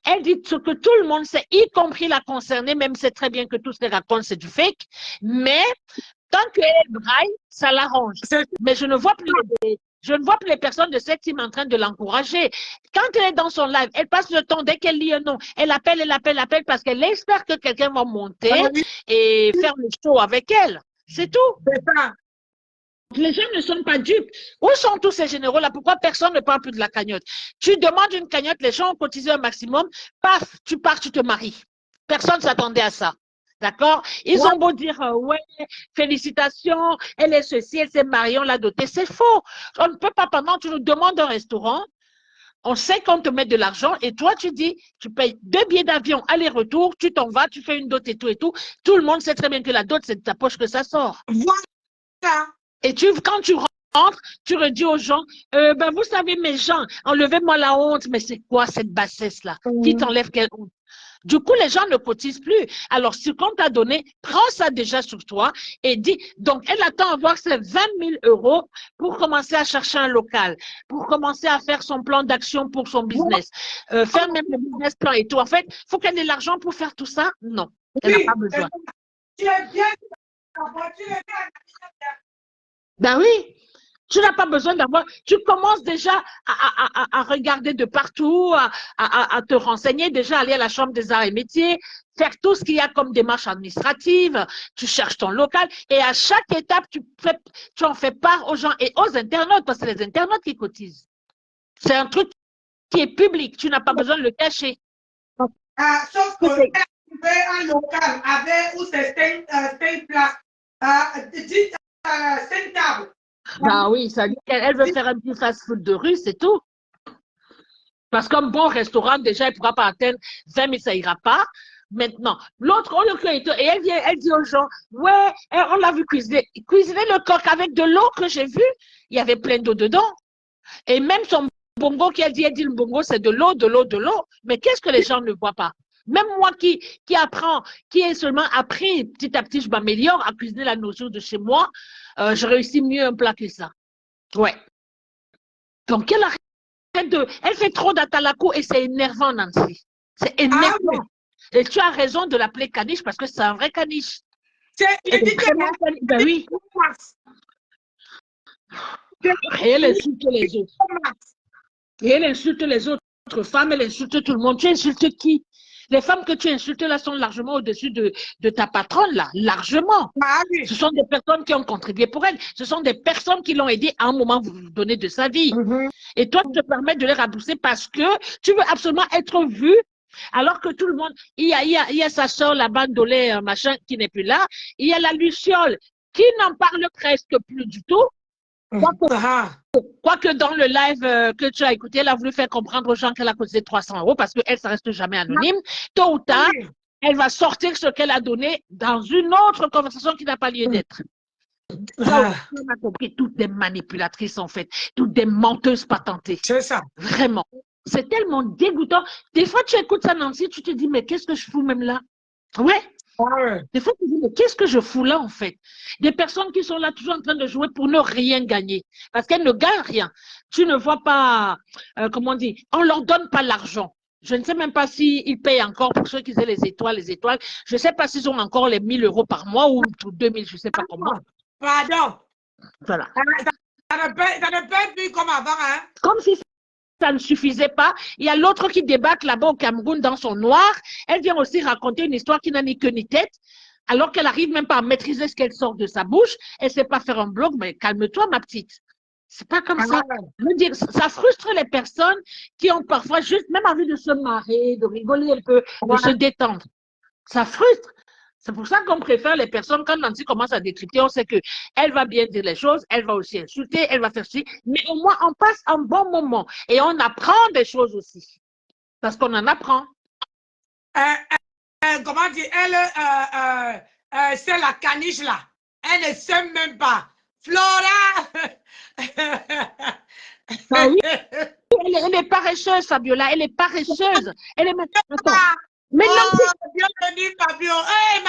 Elle dit ce que tout le monde sait, y compris la concernée, même c'est très bien que tout ce qu'elle raconte, c'est du fake, mais tant qu'elle braille, ça l'arrange. Mais je ne vois plus les personnes de cette team en train de l'encourager. Quand elle est dans son live, elle passe le temps, dès qu'elle lit un nom, elle appelle parce qu'elle espère que quelqu'un va monter et faire le show avec elle. C'est tout. C'est ça. Les gens ne sont pas dupes. Où sont tous ces généraux-là? Pourquoi personne ne parle plus de la cagnotte? Tu demandes une cagnotte, les gens ont cotisé un maximum, paf, tu pars, tu te maries. Personne ne s'attendait à ça. D'accord? Ils ont beau dire, ouais, félicitations, elle est ceci, elle s'est mariée, on l'a dotée. C'est faux. On ne peut pas, pendant que tu nous demandes un restaurant, on sait qu'on te met de l'argent et toi, tu dis, tu payes 2 billets d'avion, aller-retour, tu t'en vas, tu fais une dot et tout et tout. Tout le monde sait très bien que la dot, c'est de ta poche que ça sort. Voilà. Et quand tu rentres, tu redis aux gens, ben vous savez mes gens, enlevez-moi la honte, mais c'est quoi cette bassesse-là? Qui t'enlève quelle honte? Du coup, les gens ne cotisent plus. Alors, ce qu'on t'a donné, prends ça déjà sur toi et dis, donc elle attend à avoir ses 20 000 € pour commencer à chercher un local, pour commencer à faire son plan d'action pour son business, faire même le business plan et tout. En fait, il faut qu'elle ait l'argent pour faire tout ça? Non, elle n'a pas besoin. Tu es bien, ta voiture est bien. Ben oui, tu n'as pas besoin d'avoir, tu commences déjà à regarder de partout, à te renseigner, déjà aller à la chambre des arts et métiers, faire tout ce qu'il y a comme démarche administrative, tu cherches ton local et à chaque étape, tu en fais part aux gens et aux internautes, parce que c'est les internautes qui cotisent. C'est un truc qui est public, tu n'as pas besoin de le cacher. Sauf que un local avec où c'est 5 places, 5 tables. Bah oui, ça dit qu'elle veut faire un petit fast-food de rue, c'est tout. Parce qu'un bon restaurant, déjà, elle ne pourra pas atteindre 20 000, ça ira pas. Maintenant, l'autre, et elle dit aux gens, ouais, on l'a vu cuisiner le coq avec de l'eau que j'ai vu, il y avait plein d'eau dedans. Et même son bongo elle dit le bongo, c'est de l'eau, de l'eau, de l'eau. Mais qu'est-ce que les gens ne voient pas? Même moi qui apprends, qui ai seulement appris petit à petit, je m'améliore à cuisiner la nourriture de chez moi, je réussis mieux un plat que ça. Ouais. Donc, elle fait trop d'atalako et c'est énervant, Nancy. C'est énervant. Ah, oui. Et tu as raison de l'appeler caniche parce que c'est un vrai caniche. Ben oui. Et elle insulte les autres. Et elle insulte les autres femmes, elle insulte tout le monde. Tu insultes qui? Les femmes que tu insultes là sont largement au-dessus de ta patronne là, largement. Ah, oui. Ce sont des personnes qui ont contribué pour elle. Ce sont des personnes qui l'ont aidée à un moment vous donner de sa vie. Et toi, tu te permets de les rabousser parce que tu veux absolument être vue. Alors que tout le monde, il y a sa soeur, la bande d'olé, machin, qui n'est plus là. Il y a la Luciole qui n'en parle presque plus du tout. Quoique dans le live que tu as écouté, elle a voulu faire comprendre aux gens qu'elle a cotisé 300 € parce qu'elle, ça reste jamais anonyme. Tôt ou tard, elle va sortir ce qu'elle a donné dans une autre conversation qui n'a pas lieu d'être. On a compris, toutes des manipulatrices en fait, toutes des menteuses patentées. C'est ça. Vraiment. C'est tellement dégoûtant. Des fois, tu écoutes ça, Nancy, tu te dis, mais qu'est-ce que je fous même là? Ouais. Des fois, tu te dis, mais qu'est-ce que je fous là, en fait? Des personnes qui sont là toujours en train de jouer pour ne rien gagner. Parce qu'elles ne gagnent rien. Tu ne vois pas, comment on dit, on ne leur donne pas l'argent. Je ne sais même pas s'ils payent encore pour ceux qui aient les étoiles. Je ne sais pas s'ils ont encore les 1 000 € par mois ou 2 000, je ne sais pas comment. Pardon. Voilà. Ça ne paye plus comme avant, hein? Comme si ça ne suffisait pas. Il y a l'autre qui débarque là-bas au Cameroun dans son noir. Elle vient aussi raconter une histoire qui n'a ni queue ni tête, alors qu'elle n'arrive même pas à maîtriser ce qu'elle sort de sa bouche. Elle ne sait pas faire un blog, mais calme-toi, ma petite. C'est pas comme ça. Je veux dire, ça frustre les personnes qui ont parfois juste même envie de se marrer, de rigoler un peu, de se détendre. Ça frustre. C'est pour ça qu'on préfère les personnes, quand Nancy commence à décrypter, on sait qu'elle va bien dire les choses, elle va aussi insulter, elle va faire ci, mais au moins on passe un bon moment et on apprend des choses aussi. Parce qu'on en apprend. Comment dire, c'est la caniche là. Elle ne sait même pas. Flora! Ah oui, elle est paresseuse, Fabiola. Elle est paresseuse. Elle est... Attends. Mais Nancy... bienvenue, Fabio. Hey,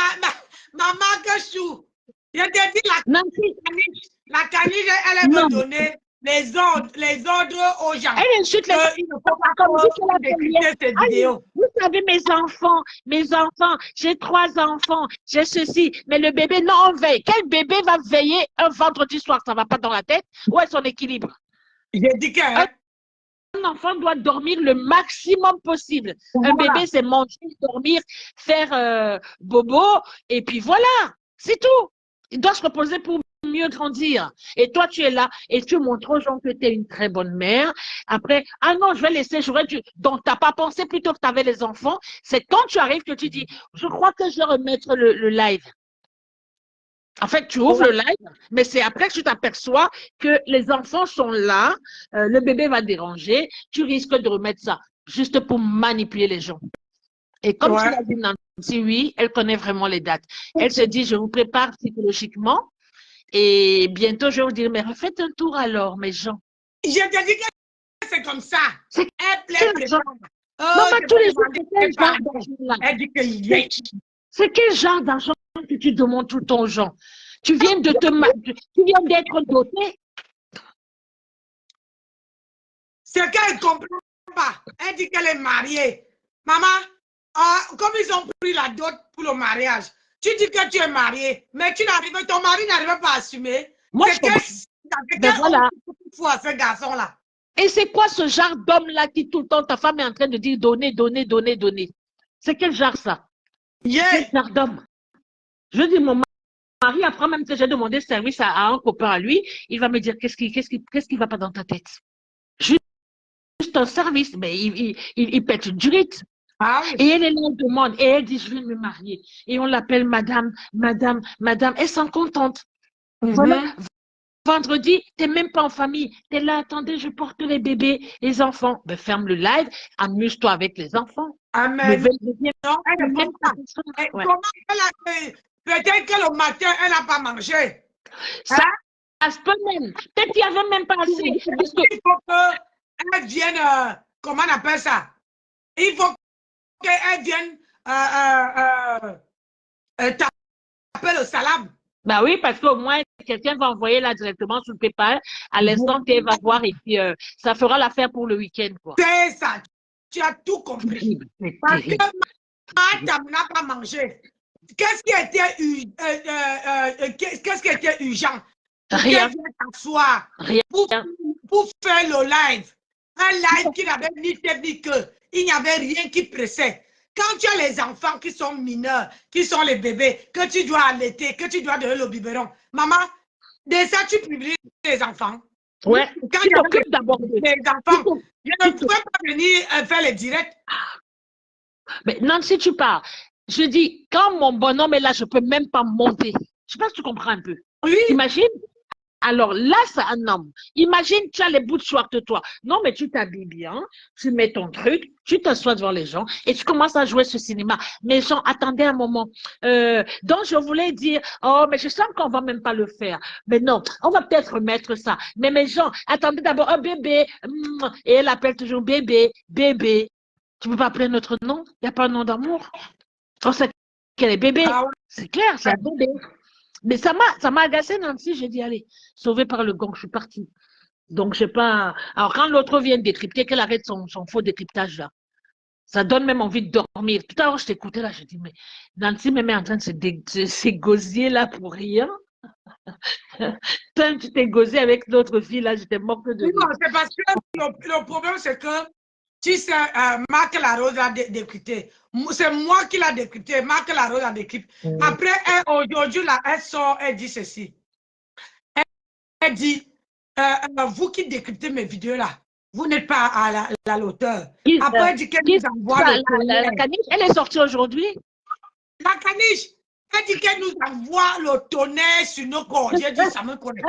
maman Gachou. Je te dis, la caniche, elle veut donner les ordres aux gens. Elle insulte les comme cette vidéo. Vous savez, mes enfants, j'ai 3 enfants, j'ai ceci, mais le bébé, non, on veille. Quel bébé va veiller un vendredi soir? Ça ne va pas dans la tête? Où est son équilibre? J'ai dit qu'un enfant doit dormir le maximum possible. Voilà. Un bébé, c'est manger, dormir, faire bobo, et puis voilà, c'est tout. Il doit se reposer pour mieux grandir. Et toi, tu es là et tu montres aux gens que tu es une très bonne mère. Après, ah non, je vais laisser, j'aurais dû. Donc, tu n'as pas pensé plutôt que tu avais les enfants. C'est quand tu arrives que tu dis, je crois que je vais remettre le live. En fait, tu ouvres le live, mais c'est après que tu t'aperçois que les enfants sont là, le bébé va déranger, tu risques de remettre ça juste pour manipuler les gens. Et comme tu l'as dit, Nancy, oui, elle connaît vraiment les dates. Elle se dit, je vous prépare psychologiquement et bientôt, je vais vous dire, mais refaites un tour alors, mes gens. Je te dis que c'est comme ça. C'est quel genre? Tous les jours, c'est quel genre d'argent? C'est quel genre d'argent que tu demandes tout le temps aux gens? Tu viens d'être doté? C'est qu'elle ne comprend pas. Elle dit qu'elle est mariée. Maman, comme ils ont pris la dot pour le mariage, tu dis que tu es mariée, mais ton mari n'arrive pas à assumer. Moi, je comprends. Voilà. Ce garçon-là. Et c'est quoi ce genre d'homme-là qui tout le temps, ta femme est en train de dire donner, donner, donner, donner? C'est quel genre ça? Quel genre d'homme? Je dis, mon mari, après même que j'ai demandé service à un copain à lui, il va me dire qu'est-ce qui va pas dans ta tête? Juste un service, mais il pète une durite. Ah oui. Et elle est là, elle demande, et elle dit, je vais me marier. Et on l'appelle madame, madame, madame. Elle s'en contente. Voilà. Vendredi, tu n'es même pas en famille. Tu es là, attendez, je porte les bébés, les enfants. Ben, ferme le live, amuse-toi avec les enfants. Amen. Non, elle ne pas. Comment peut-être que le matin, elle n'a pas mangé. Ça se peut même. Peut-être qu'il n'y avait même pas assez. Parce que... Il faut qu'elle vienne, comment on appelle ça? Il faut qu'elle vienne taper le salam. Bah oui, parce qu'au moins, quelqu'un va envoyer là directement sur le PayPal. À l'instant, tu vas voir et puis ça fera l'affaire pour le week-end. C'est ça. Tu as tout compris. Parce que madame n'a pas mangé. Qu'est-ce qui était urgent? Rien. Rien. Pour faire le live. Un live qui n'avait ni tête ni queue. Il n'y avait rien qui pressait. Quand tu as les enfants qui sont mineurs, qui sont les bébés, que tu dois allaiter, que tu dois donner le biberon, maman, déjà tu publies les enfants. Ouais. Quand tu t'occupes d'abord des enfants, je ne pouvais pas venir faire les directs. Mais non, si tu pars, je dis, quand mon bonhomme est là, je ne peux même pas monter. Je ne sais pas si tu comprends un peu. Oui. Imagine. Alors là, c'est un homme. Imagine, tu as les bouts de short de toi. Non, mais tu t'habilles bien, tu mets ton truc, tu t'assois devant les gens et tu commences à jouer ce cinéma. Mais gens, attendez un moment. Donc, je voulais dire, oh, mais je sens qu'on va même pas le faire. Mais non, on va peut-être remettre ça. Mais mes gens, attendez d'abord un bébé. Et elle appelle toujours bébé, bébé. Tu peux pas appeler notre nom? Il n'y a pas un nom d'amour. On sait qu'elle est bébé. Ah oui. C'est clair, c'est un bébé. Mais ça m'a agacé, Nancy. J'ai dit, allez, sauvée par le gong, je suis partie. Donc, je sais pas. Alors, quand l'autre vient décrypter, qu'elle arrête son faux décryptage là. Ça donne même envie de dormir. Tout à l'heure, je t'écoutais là, je dis, mais Nancy même est en train de se gosier là pour rien. Tant tu t'es gosé avec l'autre fille là, j'étais morte de rire. Non, c'est parce que le problème, c'est que, tu sais, Marc Larose a décrypté. C'est moi qui l'a décrypté. Marc Larose a décrypté. Après, aujourd'hui, là, elle sort, elle dit ceci. Elle dit, vous qui décryptez mes vidéos là, vous n'êtes pas à l'auteur. Après, elle dit qu'elle nous envoie la caniche, elle est sortie aujourd'hui. La caniche, Elle dit qu'elle nous envoie le tonnerre sur nos corps. J'ai dit, ça me connaît.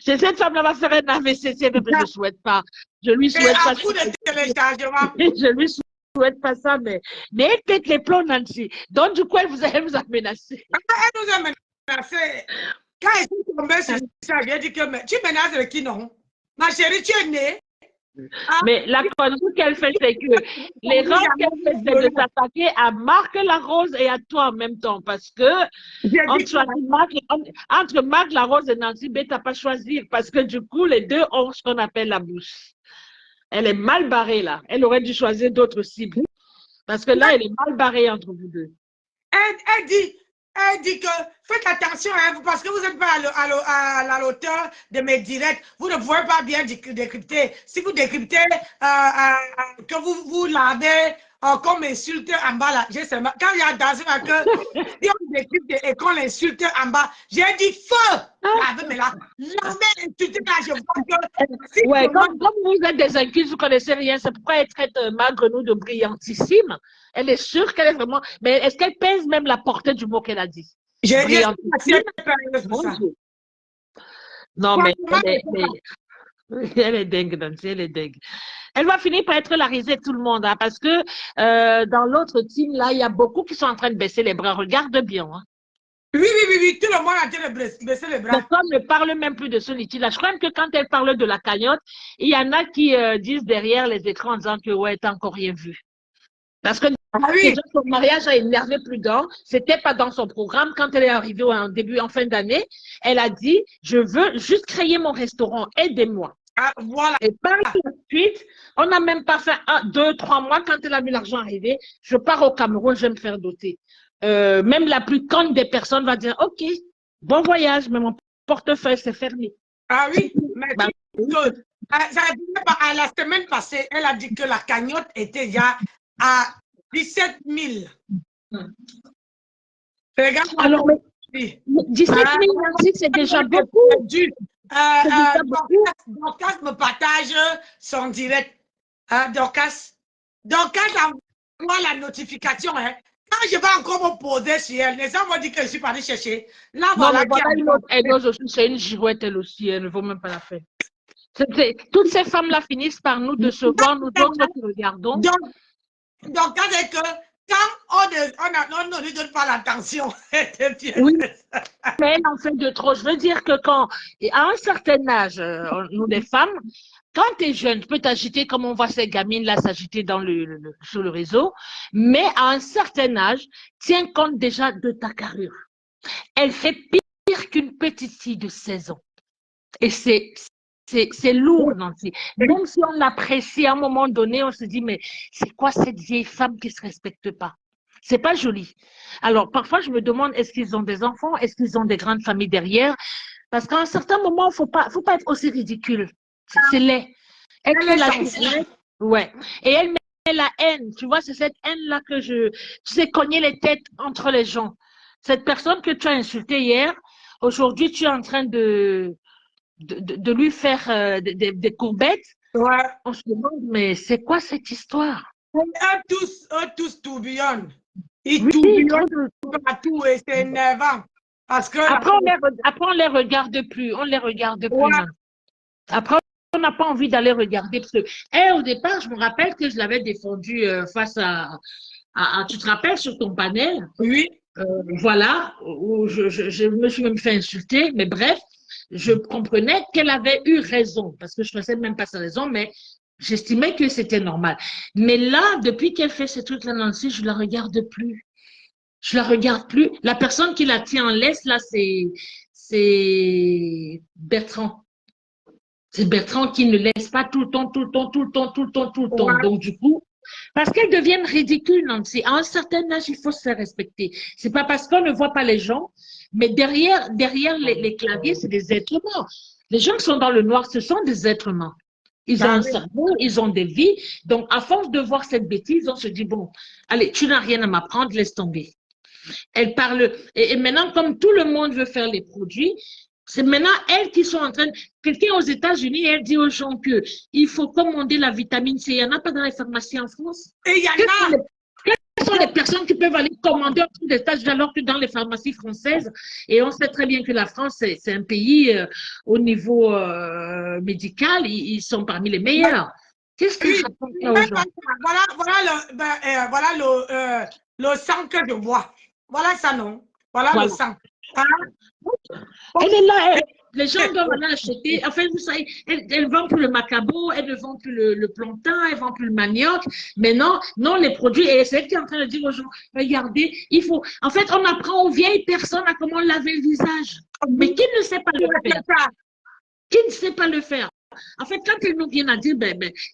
C'est cette femme-là va faire un AVC, mais je ne souhaite pas. Je lui souhaite pas. Coup de téléchargement. Je lui souhaite pas ça, mais elle pète les plombs, Nancy. Donc, du coup, elle vous a menacé. Elle nous a menacé. Quand elle est tombée sur ça, j'ai dit que tu menaces de qui, non? Ma chérie, tu es née. Mais la connerie qu'elle fait, c'est que l'erreur qu'elle fait, c'est de s'attaquer à Marc Larose et à toi en même temps. Parce que entre Marc Larose et Nancy B, tu n'as pas choisi. Parce que du coup, les deux ont ce qu'on appelle la bouche. Elle est mal barrée là. Elle aurait dû choisir d'autres cibles. Parce que là, elle est mal barrée entre vous deux. Elle dit que faites attention à vous parce que vous n'êtes pas à l'auteur de mes directs. Vous ne pouvez pas bien décrypter. Si vous décryptez, que vous lavez comme insulte en bas là, quand il y a dans que si on décrypte et qu'on l'insulte en bas, j'ai dit feu! Lavez, mais là, lavez, insultez là, je vois que. Si ouais, comme vous êtes des incultes, vous ne connaissez rien, c'est pourquoi elle traite Magrenou de brillantissime. Elle est sûre qu'elle est vraiment. Mais est-ce qu'elle pèse même la portée du mot qu'elle a dit? J'ai dit. Non, mais elle est dingue, Nancy, elle est dingue. Elle va finir par être la risée de tout le monde, hein, parce que dans l'autre team, là, il y a beaucoup qui sont en train de baisser les bras. Regarde bien. Hein. Oui, tout le monde a en train de baisser les bras. Personne ne parle même plus de ce litige-là. Je crois même que quand elle parle de la cagnotte, il y en a qui disent derrière les écrans en disant que ouais, t'as encore rien vu. Parce que déjà, son mariage a énervé plus d'un. C'était pas dans son programme. Quand elle est arrivée en fin d'année, elle a dit, je veux juste créer mon restaurant. Aidez-moi. Voilà. Et par la suite, on n'a même pas fait 1, 2, 3 mois quand elle a vu l'argent arriver. Je pars au Cameroun, je vais me faire doter. Même la plus conne des personnes va dire, OK, bon voyage, mais mon portefeuille s'est fermé. Ah oui, mais la semaine passée, elle a dit que la cagnotte était déjà à 17 000. Regarde, alors, 17 000, c'est déjà beaucoup. Dorcas me partage son direct. Dorcas envoie la notification. Hein. Quand je vais encore me poser sur elle, les gens vont dire que je suis partie chercher. Là, voilà. Elle ose aussi, c'est une girouette, elle aussi, elle ne vaut même pas la peine. Toutes ces femmes-là finissent par nous décevoir, nous autres qui regardons. Donc, c'est que quand on ne lui donne pas l'attention, oui, mais elle en fait de trop. Je veux dire que quand, à un certain âge, nous les femmes, quand tu es jeune, tu peux t'agiter comme on voit ces gamines-là s'agiter sur le réseau, mais à un certain âge, tiens compte déjà de ta carrure. Elle fait pire qu'une petite fille de 16 ans. Et c'est lourd, Nancy. Même si on l'apprécie à un moment donné, on se dit, mais c'est quoi cette vieille femme qui ne se respecte pas? C'est pas joli. Alors, parfois, je me demande, est-ce qu'ils ont des enfants? Est-ce qu'ils ont des grandes familles derrière? Parce qu'à un certain moment, faut pas être aussi ridicule. C'est laid. Elle fait la ouais. Et elle met la haine. Tu vois, c'est cette haine-là que tu sais, cogner les têtes entre les gens. Cette personne que tu as insultée hier, aujourd'hui, tu es en train de lui faire des courbettes. Ouais. On se demande, mais c'est quoi cette histoire? Eux tous tourbillonnent. Ils tourbillonnent partout et c'est énervant. Parce que après, on les regarde plus. On les regarde plus. Ouais. Après, on n'a pas envie d'aller regarder. Parce que, au départ, je me rappelle que je l'avais défendu face à. Tu te rappelles sur ton panel? Oui. Voilà, où je me suis même fait insulter. Mais bref, je comprenais qu'elle avait eu raison. Parce que je ne connaissais même pas sa raison, mais j'estimais que c'était normal. Mais là, depuis qu'elle fait ces trucs-là, Nancy, je ne la regarde plus. Je la regarde plus. La personne qui la tient en laisse, là, c'est Bertrand. C'est Bertrand qui ne laisse pas tout le temps. Ouais. Donc, du coup, parce qu'elles deviennent ridicules, Nancy. À un certain âge, il faut se faire respecter. C'est pas parce qu'on ne voit pas les gens, mais derrière les claviers, c'est des êtres morts. Les gens qui sont dans le noir, ce sont des êtres morts. Ils ont un cerveau, ils ont des vies. Donc, à force de voir cette bêtise, on se dit, bon, allez, tu n'as rien à m'apprendre, laisse tomber. Elle parle, et maintenant, comme tout le monde veut faire les produits, c'est maintenant elles qui sont en train, quelqu'un aux États-Unis, elle dit aux gens qu'il faut commander la vitamine C. Il n'y en a pas dans les pharmacies en France. Et il y en a. Qu'est-ce sont les personnes qui peuvent aller commander un truc des États-Unis alors que dans les pharmacies françaises, et on sait très bien que la France, c'est un pays au niveau médical, ils sont parmi les meilleurs. Qu'est-ce que je raconte là aux gens? Voilà le sang que je bois. Voilà ça, non? Voilà. Le sang. Hein? Elle est là, les gens doivent aller acheter. Enfin, vous savez, elles ne vendent plus le macabo, elles ne vendent plus le plantain, elles ne vendent plus le manioc. Mais non, les produits, et c'est elle qui est en train de dire aux gens, regardez, il faut. En fait, on apprend aux vieilles personnes à comment laver le visage. Mais qui ne sait pas le faire? Qui ne sait pas le faire? En fait, quand elles nous viennent à dire,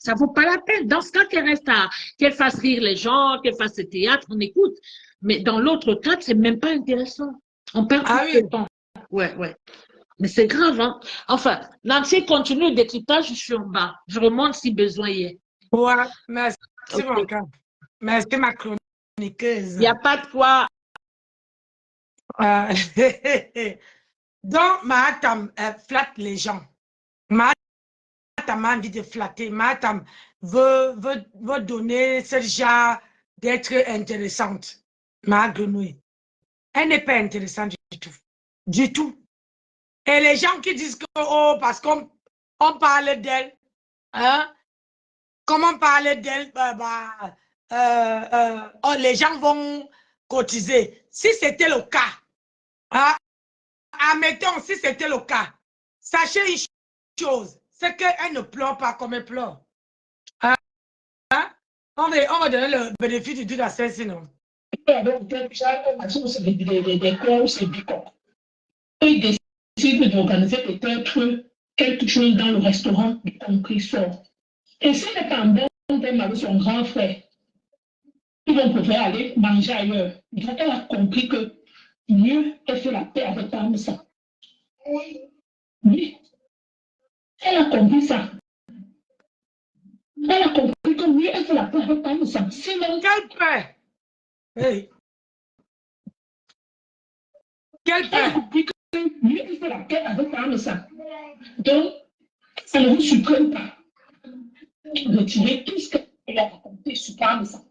ça ne vaut pas la peine. Dans ce cas, qu'elle fasse rire les gens, qu'elle fasse ce théâtre, on écoute. Mais dans l'autre cas, c'est même pas intéressant. On perd tout le temps. Ouais. Mais c'est grave, hein. Enfin, Nancy continue le décryptage, je suis en bas. Je remonte si besoin y est. Ouais, merci mon cœur. Merci ma chroniqueuse. Il n'y a pas de quoi. Donc, Mahatam flatte les gens. Mahatam a envie de flatter. Mahatam veut donner ce genre d'être intéressante. Ma grenouille. Elle n'est pas intéressante du tout. Du tout. Et les gens qui disent que, oh, parce qu'on parle d'elle, hein, comme on parle d'elle, les gens vont cotiser. Si c'était le cas, hein, admettons, si c'était le cas, sachez une chose, c'est qu'elle ne pleure pas comme elle pleure. Hein? On va donner le bénéfice du doute à celle-ci, non? Ils décident d'organiser peut-être quelque chose dans le restaurant du compris sort. Et si les pendant thème avec son grand frère, ils vont pouvoir aller manger ailleurs. Donc elle a compris que mieux elle fait la paix avec Tamsa. Oui. Elle a compris ça. Elle a compris que mieux elle fait la paix avec Tamsa. Sinon, quelle paix? Hey. Quelle paix? Elle a compris que mieux elle fait la paix avec Tamsa. Donc, ça ne vous surprend pas. Retirez tout ce qu'elle a raconté sur Tamsa.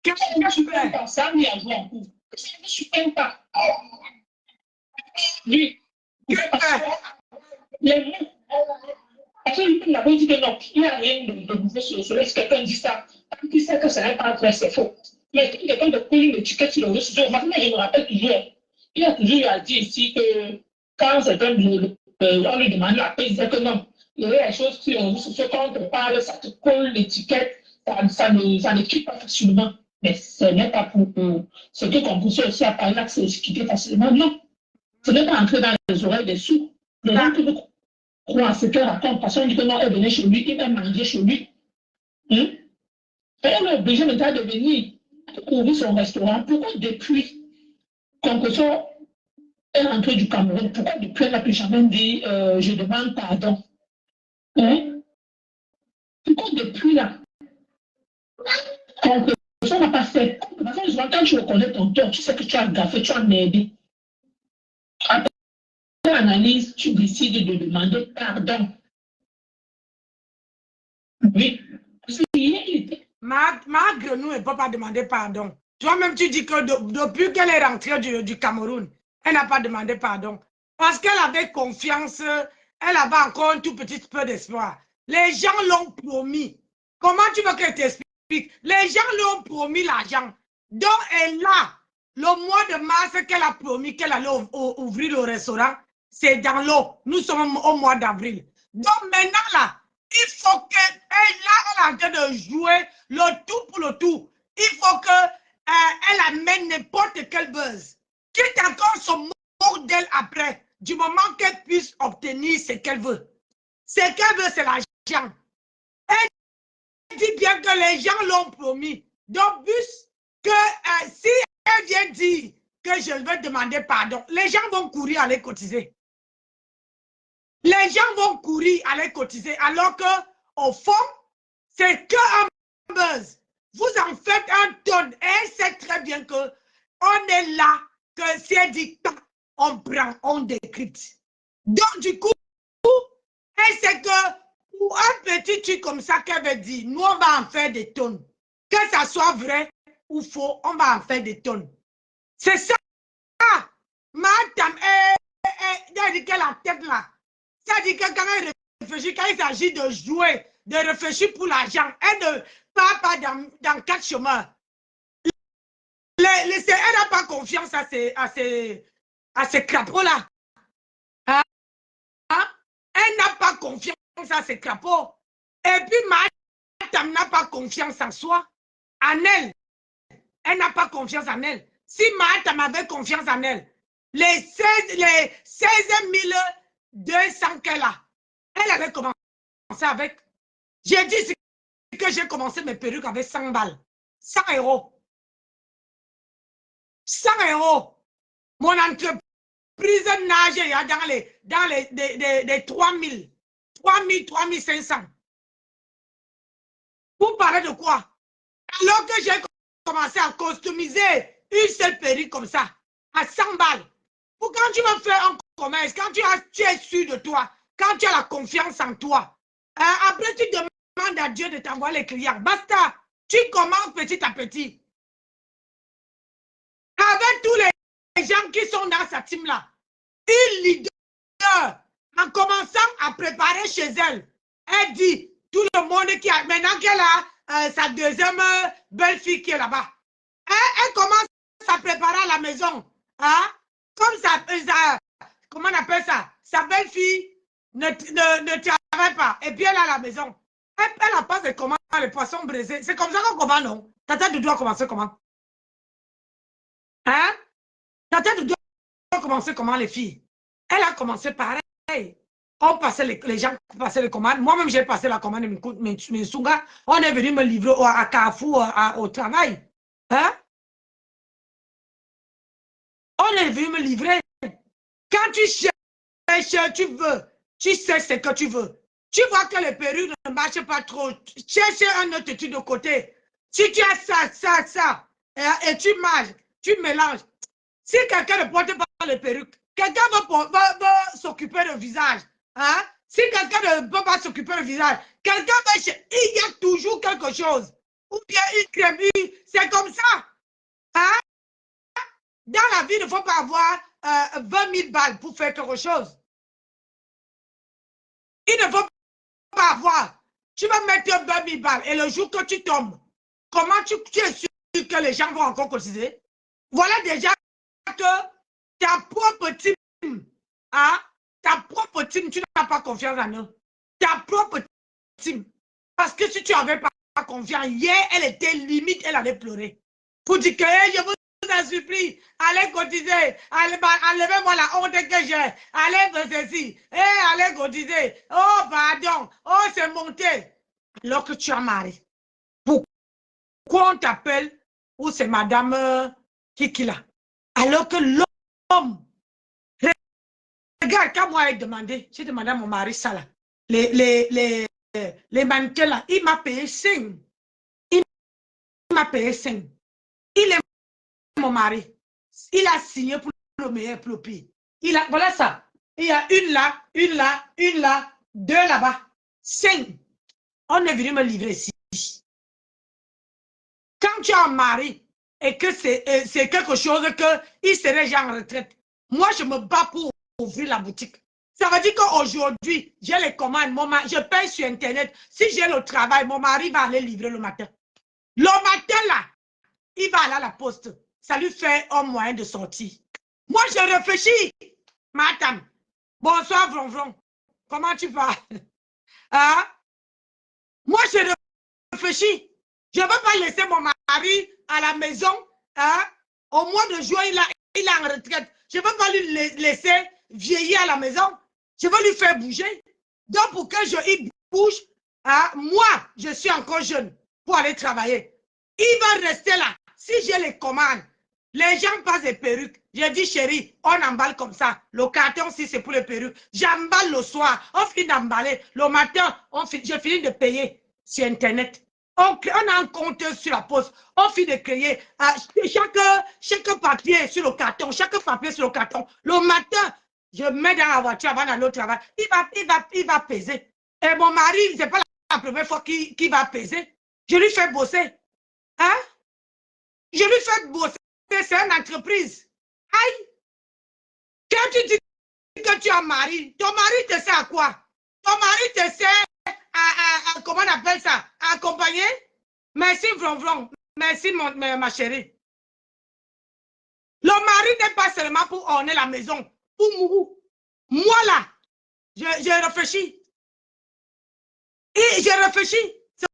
Quelle paix? Ça lui a joué en cours. Ça ne vous surprend pas. Oui. Les mots. Après, il avait dit que non, il n'y a rien de nouveau sur le soleil. Si quelqu'un dit ça, il sait que ça n'est pas vrai, c'est faux. Mais quand quelqu'un de coller une étiquette sur le réseau, maintenant, je me rappelle toujours, il a toujours dit ici que quand quelqu'un on lui demande la paix, il disait que non, il y a des choses sur le réseau, quand on te parle, ça te colle l'étiquette, ça ne quitte pas facilement. Mais ce n'est pas pour ce que Confucius aussi a parlé là, que c'est quitter facilement. Non, ce n'est pas entrer dans les oreilles des sourds. Les gens qui vous croient à ce qu'elle raconte, parce qu'on dit que non, elle venait chez lui, il va manger chez lui. Elle est obligée maintenant de venir ouvrir son restaurant. Pourquoi depuis Confucius est rentré du Cameroun, pourquoi depuis elle n'a plus jamais dit je demande pardon? Pourquoi depuis là Confucius n'a pas fait? Parce que quand tu reconnais ton tort, tu sais que tu as gaffé, tu as aidé. Après l'analyse, tu décides de demander pardon. Oui. Ma grenouille ne peut pas demander pardon. Toi-même, tu dis que depuis qu'elle est rentrée du Cameroun, elle n'a pas demandé pardon. Parce qu'elle avait confiance, elle avait encore un tout petit peu d'espoir. Les gens l'ont promis. Comment tu veux qu'elle t'explique? Les gens lui ont promis l'argent. Donc, elle a, le mois de mars qu'elle a promis qu'elle allait ouvrir le restaurant, c'est dans l'eau. Nous sommes au mois d'avril. Donc, maintenant, là, il faut qu'elle est en train de jouer le tout pour le tout. Il faut qu'elle amène n'importe quel buzz. Quitte encore se moque d'elle après, du moment qu'elle puisse obtenir ce qu'elle veut. Ce qu'elle veut, c'est l'argent. Elle dit bien que les gens l'ont promis. Donc, si elle vient dire que je vais demander pardon, les gens vont courir aller cotiser. Les gens vont courir aller cotiser, alors que au fond, c'est qu'un buzz. Vous en faites un tonne. Et elle sait très bien que on est là, que si elle dit on prend, on décrypte. Donc, du coup, elle sait que pour un petit truc comme ça qu'elle veut dire, nous, on va en faire des tonnes. Que ça soit vrai ou faux, on va en faire des tonnes. C'est ça. Madame, elle dit qu'elle a la tête là. Ça dit que quand elle réfléchit, quand il s'agit de jouer, de réfléchir pour l'argent, elle ne part pas dans quatre chemins. Elle n'a pas confiance à ces crapauds-là. Hein? Elle n'a pas confiance à ces crapauds. Et puis, madame n'a pas confiance en soi, en elle. Elle n'a pas confiance en elle. Si madame avait confiance en elle, les 16 200 qu'elle a, elle avait commencé avec. J'ai dit que j'ai commencé mes perruques avec 100 balles. 100 euros. 100 euros. Mon entreprise nage dans les 3 000, 3 500. Vous parlez de quoi? Alors que j'ai commencé à customiser une seule perruque comme ça, à 100 balles. Pour quand tu vas faire un commerce, quand tu es sûr de toi, quand tu as la confiance en toi, après tu demandes à Dieu de t'envoyer les clients. Basta, tu commences petit à petit. Avec tous les gens qui sont dans sa team-là, une leader, en commençant à préparer chez elle, elle dit, tout le monde qui a, maintenant qu'elle a sa deuxième belle-fille qui est là-bas, elle commence à préparer à la maison. Hein? Comme ça, comment on appelle ça? Sa belle-fille ne travaille pas. Et puis elle est à la maison. Elle n'a pas de comment les poissons brisés. C'est comme ça qu'on commande, non? Tata Doudou a commencé comment? Hein? Tata Doudou a commencé comment, les filles? Elle a commencé pareil. On passait les gens passaient les commandes. Moi-même, j'ai passé la commande de mes Sunga. On est venu me livrer à Carrefour au travail. Hein? On est venu me livrer. Quand tu cherches, tu veux, tu sais ce que tu veux. Tu vois que les perruques ne marchent pas trop. Cherche un autre truc de côté. Si tu as ça, et tu manges, tu mélanges. Si quelqu'un ne porte pas les perruques, quelqu'un va s'occuper du visage. Hein? Si quelqu'un ne peut pas s'occuper du visage, quelqu'un va chercher. Il y a toujours quelque chose. Ou bien une crème, c'est comme ça. Hein? Dans la vie, il ne faut pas avoir 20 000 balles pour faire quelque chose. Il ne faut pas avoir. Tu vas mettre 20 000 balles et le jour que tu tombes, comment tu es sûr que les gens vont encore cotiser? Voilà déjà que ta propre team, hein, tu n'as pas confiance en eux. Ta propre team. Parce que si tu n'avais pas confiance, hier, elle était limite, elle allait pleurer. Pour dire que je vous en supplie, allez cotiser, enlevez-moi la honte que j'ai, allez faire ceci, allez cotiser, oh pardon, oh c'est monté. Alors que tu as marié. Pourquoi on t'appelle ou c'est madame Kikila? Alors que l'homme, regarde, quand moi j'ai demandé à mon mari ça là, les mannequins là, il m'a payé 5. Il m'a payé 5. Il est mon mari. Il a signé pour le meilleur, pour le pire. Voilà ça. Il y a une là, 2 là-bas. 5. On est venu me livrer ici. Quand tu as un mari et que c'est quelque chose qu'il serait déjà en retraite, moi je me bats pour ouvrir la boutique. Ça veut dire qu'aujourd'hui, j'ai les commandes, je paye sur Internet. Si j'ai le travail, mon mari va aller livrer le matin. Le matin là, il va aller à la poste. Ça lui fait un moyen de sortir. Moi, je réfléchis. Madame, bonsoir, Vronvron. Comment tu vas? Hein? Moi, je réfléchis. Je ne veux pas laisser mon mari à la maison. Hein? Au mois de juin, il est en retraite. Je ne veux pas lui laisser vieillir à la maison. Je veux lui faire bouger. Donc, pour que il bouge, hein, moi, je suis encore jeune pour aller travailler. Il va rester là. Si j'ai les commandes, les gens passent des perruques. J'ai dit, chérie, on emballe comme ça. Le carton, si c'est pour les perruques. J'emballe le soir. On finit d'emballer. Le matin, je finis de payer sur Internet. On a un compteur sur la poste. On finit de créer chaque papier sur le carton. Chaque papier sur le carton. Le matin, je mets dans la voiture avant d'aller au travail. Il va peser. Et mon mari, c'est pas la première fois qu'il va peser. Je lui fais bosser. Hein? Je lui fais bosser. C'est une entreprise. Aïe! Quand tu dis que tu as un mari, ton mari te sert à quoi? Ton mari te sert à comment on appelle ça? À accompagner? Merci, Vron. Merci, ma chérie. Le mari n'est pas seulement pour orner la maison, pour mourir. Moi, là, j'ai réfléchi. Et j'ai réfléchi.